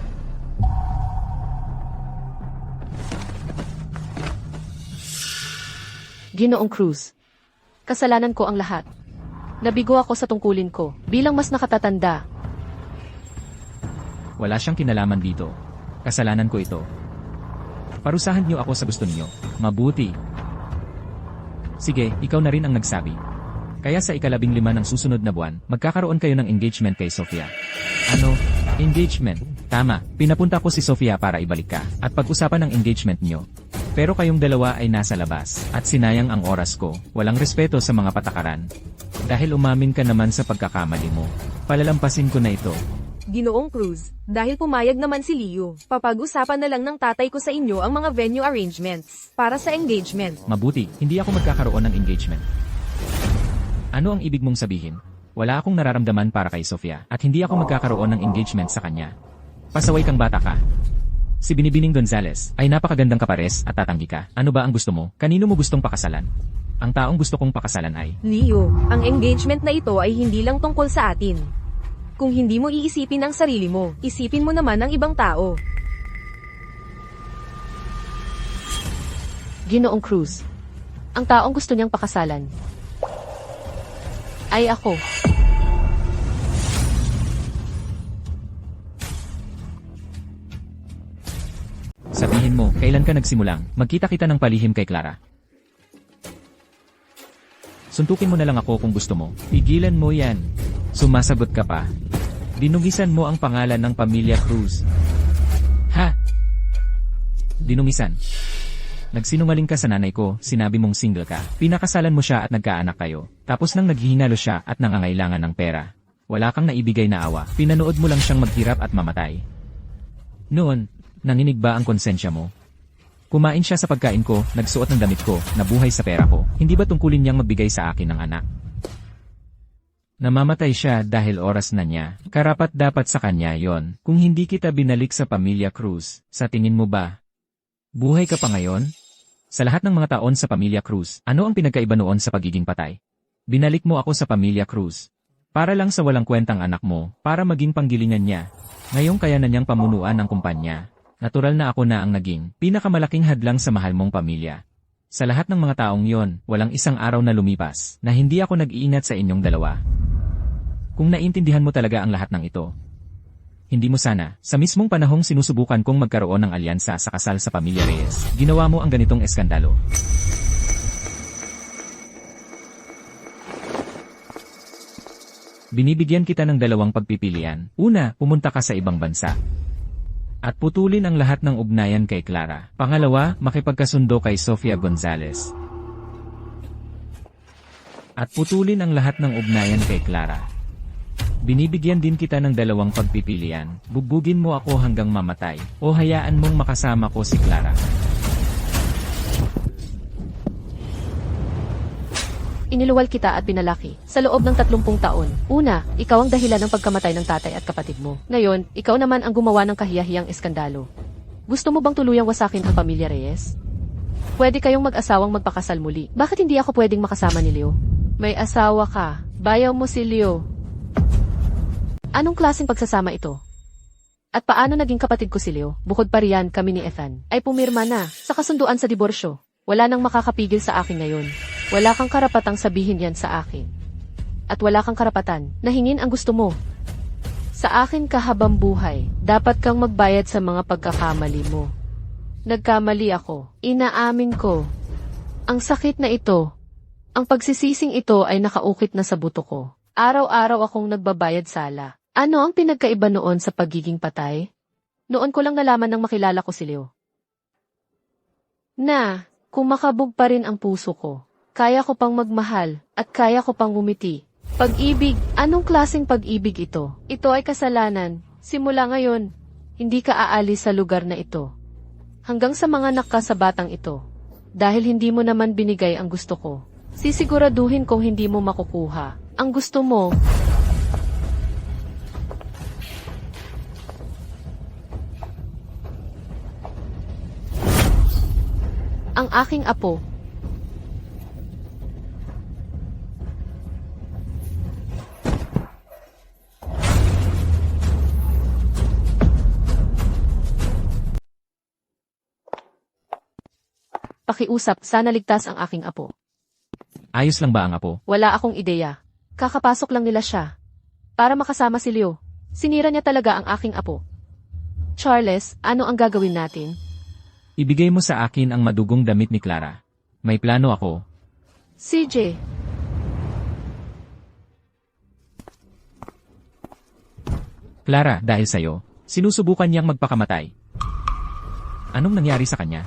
Ginoong Cruz. Kasalanan ko ang lahat. Nabigo ako sa tungkulin ko. Bilang mas nakatatanda, Wala siyang kinalaman dito. Kasalanan ko ito. Parusahan niyo ako sa gusto niyo. Mabuti. Sige, ikaw na rin ang nagsabi. Kaya sa 15 ng susunod na buwan, magkakaroon kayo ng engagement kay Sofia. Ano? Engagement? Tama, pinapunta ko si Sofia para ibalik ka, at pag-usapan ang engagement niyo. Pero kayong dalawa ay nasa labas, at sinayang ang oras ko, walang respeto sa mga patakaran. Dahil umamin ka naman sa pagkakamali mo, palalampasin ko na ito. Ginoong Cruz, dahil pumayag naman si Leo, papag-usapan na lang ng tatay ko sa inyo ang mga venue arrangements para sa engagement. Mabuti, hindi ako magkakaroon ng engagement. Ano ang ibig mong sabihin? Wala akong nararamdaman para kay Sofia, at hindi ako magkakaroon ng engagement sa kanya. Pasaway kang bata ka. Si Binibining Gonzales ay napakagandang kapares at tatanggi ka. Ano ba ang gusto mo? Kanino mo gustong pakasalan? Ang taong gusto kong pakasalan ay... Leo, ang engagement na ito ay hindi lang tungkol sa atin. Kung hindi mo iisipin ang sarili mo, isipin mo naman ang ibang tao. Ginoong Cruz. Ang taong gusto niyang pakasalan ay ako. Sabihin mo, kailan ka nagsimulang magkita-kita ng palihim kay Clara? Suntukin mo na lang ako kung gusto mo. Pigilan mo yan. Sumasagot ka pa. Dinugisan mo ang pangalan ng pamilya Cruz. Ha? Dinugisan. Nagsinungaling ka sa nanay ko, sinabi mong single ka. Pinakasalan mo siya at nagkaanak kayo. Tapos nang naghihinalo siya at nangangailangan ng pera. Wala kang naibigay na awa. Pinanood mo lang siyang maghirap at mamatay. Noon, nanginig ba ang konsensya mo? Kumain siya sa pagkain ko, nagsuot ng damit ko, nabuhay sa pera ko. Hindi ba tungkulin niyang magbigay sa akin ng anak? Namamatay siya dahil oras na niya. Karapat dapat sa kanya yon. Kung hindi kita binalik sa pamilya Cruz, sa tingin mo ba? Buhay ka pa ngayon? Sa lahat ng mga taon sa pamilya Cruz, ano ang pinagkaiba noon sa pagiging patay? Binalik mo ako sa pamilya Cruz. Para lang sa walang kwentang anak mo, para maging panggilingan niya. Ngayong kaya na niyang pamunuan ng kumpanya. Natural na ako na ang naging pinakamalaking hadlang sa mahal mong pamilya. Sa lahat ng mga taong yon, walang isang araw na lumipas na hindi ako nag-iingat sa inyong dalawa. Kung naintindihan mo talaga ang lahat ng ito, hindi mo sana, sa mismong panahong sinusubukan kong magkaroon ng alyansa sa kasal sa pamilya Reyes, ginawa mo ang ganitong eskandalo. Binibigyan kita ng dalawang pagpipilian. Una, pumunta ka sa ibang bansa. At putulin ang lahat ng ugnayan kay Clara. Pangalawa, makipagkasundo kay Sofia Gonzales. At putulin ang lahat ng ugnayan kay Clara. Binibigyan din kita ng dalawang pagpipilian. Bugbugin mo ako hanggang mamatay, o hayaan mong makasama ko si Clara. Iniluwal kita at pinalaki sa loob ng 30 taon. Una, ikaw ang dahilan ng pagkamatay ng tatay at kapatid mo. Ngayon, ikaw naman ang gumawa ng kahiyahiyang eskandalo. Gusto mo bang tuluyang wasakin ang pamilya Reyes? Pwede kayong mag-asawang magpakasal muli. Bakit hindi ako pwedeng makasama ni Leo? May asawa ka. Bayaw mo si Leo. Anong klaseng pagsasama ito? At paano naging kapatid ko si Leo? Bukod pa riyan, kami ni Ethan ay pumirma na sa kasunduan sa diborsyo. Wala nang makakapigil sa akin ngayon. Wala kang karapatang sabihin yan sa akin. At wala kang karapatan na hingin ang gusto mo. Sa akin ka habang buhay, dapat kang magbayad sa mga pagkakamali mo. Nagkamali ako. Inaamin ko. Ang sakit na ito. Ang pagsisising ito ay nakaukit na sa buto ko. Araw-araw akong nagbabayad sala. Ano ang pinagkaiba noon sa pagiging patay? Noon ko lang nalaman nang makilala ko si Leo. Na, kumakabog pa rin ang puso ko. Kaya ko pang magmahal, at kaya ko pang ngumiti. Pag-ibig, anong klaseng pag-ibig ito? Ito ay kasalanan. Simula ngayon, hindi ka aalis sa lugar na ito. Hanggang sa mga anak ka sa batang ito. Dahil hindi mo naman binigay ang gusto ko. Sisiguraduhin kong hindi mo makukuha. Ang gusto mo. Ang aking apo. Pakiusap, sana ligtas ang aking apo. Ayos lang ba ang apo? Wala akong ideya. Kakapasok lang nila siya. Para makasama si Leo. Sinira niya talaga ang aking apo. Charles, ano ang gagawin natin? Ibigay mo sa akin ang madugong damit ni Clara. May plano ako. CJ. Clara, dahil sa'yo, sinusubukan niyang magpakamatay. Anong nangyari sa kanya?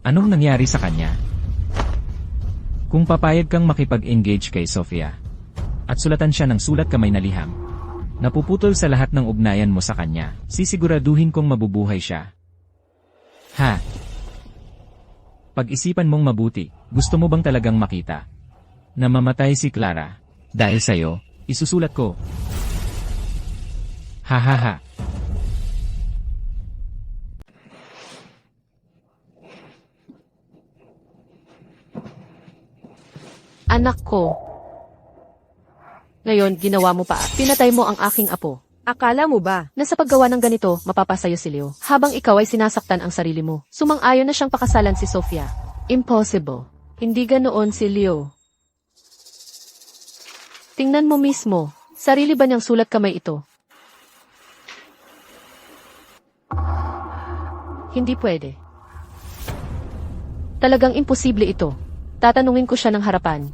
Anong nangyari sa kanya? Kung papayag kang makipag-engage kay Sofia, at sulatan siya ng sulat kamay na liham, napuputol sa lahat ng ugnayan mo sa kanya, sisiguraduhin kong mabubuhay siya. Ha? Pag-isipan mong mabuti, gusto mo bang talagang makita na mamatay si Clara? Dahil sa'yo, isusulat ko. Ha ha ha. Anak ko. Ngayon, ginawa mo pa. Pinatay mo ang aking apo. Akala mo ba? Na sa paggawa ng ganito, mapapasayo si Leo. Habang ikaw ay sinasaktan ang sarili mo. Sumang-ayon na siyang pakasalan si Sofia. Impossible. Hindi ganoon si Leo. Tingnan mo mismo. Sarili ba niyang sulat kamay ito? Hindi pwede. Talagang imposible ito. Tatanungin ko siya ng harapan.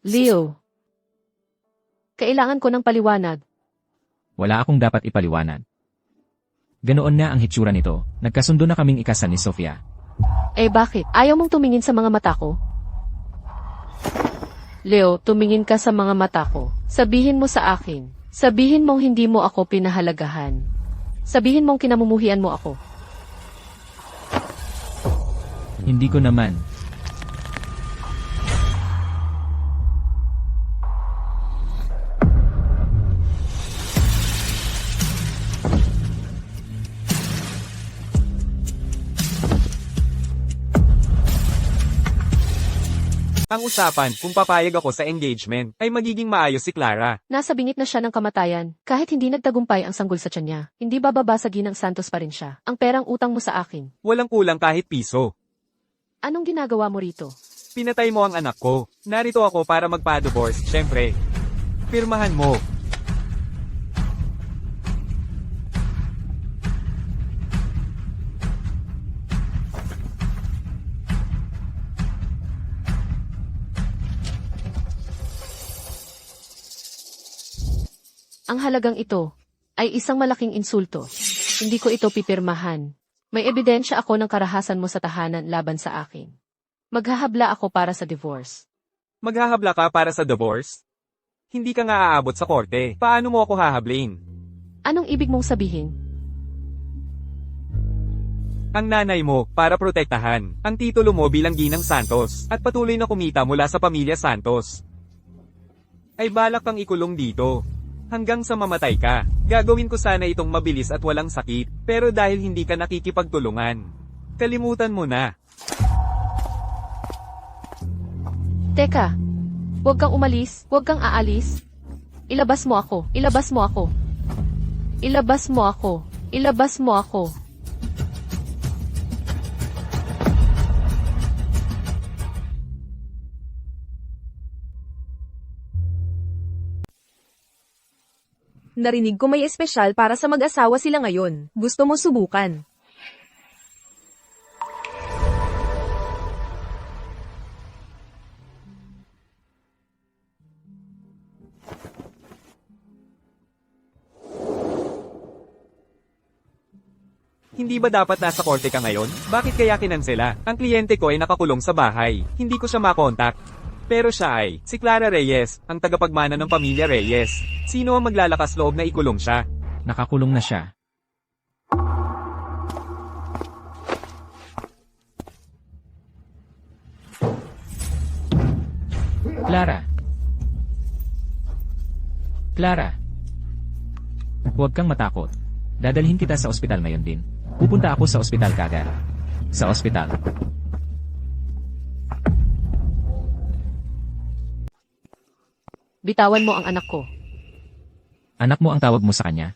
Leo. Kailangan ko ng paliwanag. Wala akong dapat ipaliwanag. Ganoon na ang hitsura nito. Nagkasundo na kaming ikasal ni Sofia. Eh bakit? Ayaw mong tumingin sa mga mata ko? Leo, tumingin ka sa mga mata ko. Sabihin mo sa akin. Sabihin mong hindi mo ako pinahalagahan. Sabihin mong kinamumuhian mo ako. Hindi ko naman. Ang usapan, kung papayag ako sa engagement, ay magiging maayos si Clara. Nasa bingit na siya ng kamatayan. Kahit hindi nagtagumpay ang sanggol sa tiyan niya, hindi bababa sa ginang Santos pa rin siya. Ang perang utang mo sa akin. Walang kulang kahit piso. Anong ginagawa mo rito? Pinatay mo ang anak ko. Narito ako para magpa-divorce, syempre. Pirmahan mo. Ang halagang ito ay isang malaking insulto. Hindi ko ito pipirmahan. May ebidensya ako ng karahasan mo sa tahanan laban sa akin. Maghahabla ako para sa divorce. Maghahabla ka para sa divorce? Hindi ka nga aabot sa korte. Paano mo ako hahablin? Anong ibig mong sabihin? Ang nanay mo, para protektahan, ang titulo mo bilang Ginang Santos, at patuloy na kumita mula sa pamilya Santos. Ay balak kang ikulong dito. Hanggang sa mamatay ka. Gagawin ko sana itong mabilis at walang sakit, pero dahil hindi ka nakikipagtulungan, kalimutan mo na. Teka, huwag kang umalis, huwag kang aalis. Ilabas mo ako, ilabas mo ako. Ilabas mo ako, ilabas mo ako. Narinig ko may espesyal para sa mag-asawa sila ngayon. Gusto mo subukan? Hindi ba dapat nasa korte ka ngayon? Bakit kaya kinansela? Ang kliyente ko ay nakakulong sa bahay. Hindi ko siya makontak. Pero siya ay, si Clara Reyes, ang tagapagmana ng pamilya Reyes. Sino ang maglalakas loob na ikulong siya? Nakakulong na siya. Clara. Clara. Huwag kang matakot. Dadalhin kita sa ospital ngayon din. Pupunta ako sa ospital kagad. Sa ospital. Bitawan mo ang anak ko. Anak mo ang tawag mo sa kanya.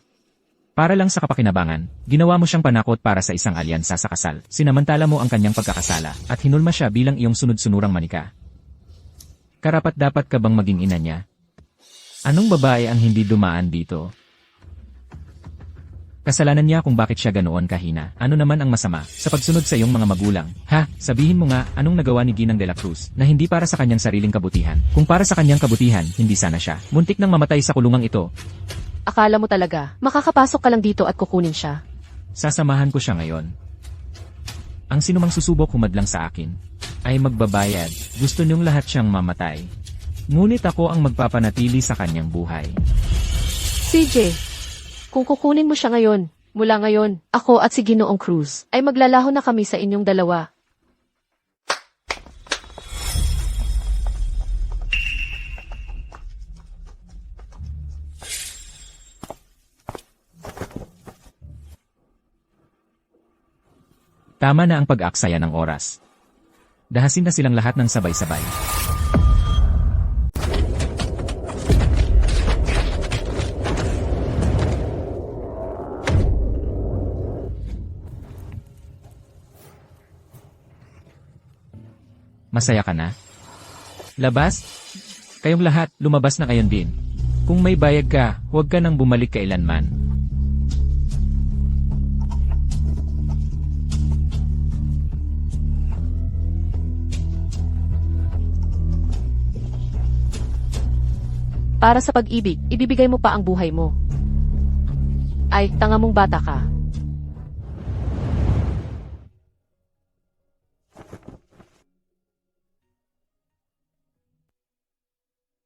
Para lang sa kapakinabangan, ginawa mo siyang panakot para sa isang alyansa sa kasal. Sinamantala mo ang kanyang pagkakasala at hinulma siya bilang iyong sunod-sunurang manika. Karapat-dapat ka bang maging ina niya? Anong babae ang hindi dumaan dito? Kasalanan niya kung bakit siya ganoon kahina. Ano naman ang masama sa pagsunod sa iyong mga magulang? Ha, sabihin mo nga anong nagawa ni Ginang de la Cruz na hindi para sa kanyang sariling kabutihan. Kung para sa kanyang kabutihan, hindi sana siya muntik nang mamatay sa kulungang ito. Akala mo talaga, makakapasok ka lang dito at kukunin siya. Sasamahan ko siya ngayon. Ang sinumang susubok humadlang sa akin ay magbabayad. Gusto niyong lahat siyang mamatay. Ngunit ako ang magpapanatili sa kanyang buhay. CJ, kung kukunin mo siya ngayon, mula ngayon, ako at si Ginoong Cruz ay maglalaho na kami sa inyong dalawa. Tama na ang pag-aksaya ng oras. Dahasin na silang lahat ng sabay-sabay. Masaya ka na? Labas? Kayong lahat, lumabas na ngayon din. Kung may bayad ka, huwag ka nang bumalik kailanman. Para sa pag-ibig, ibibigay mo pa ang buhay mo. Ay, tanga mong bata ka.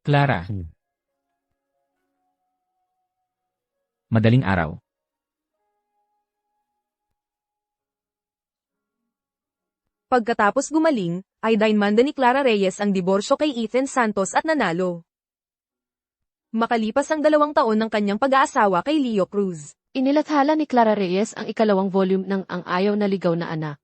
Clara. Madaling araw. Pagkatapos gumaling, ay dinmanda ni Clara Reyes ang diborsyo kay Ethan Santos at nanalo. Makalipas ang 2 taon ng kanyang pag-aasawa kay Leo Cruz. Inilathala ni Clara Reyes ang ikalawang volume ng Ang Ayaw na Ligaw na Anak.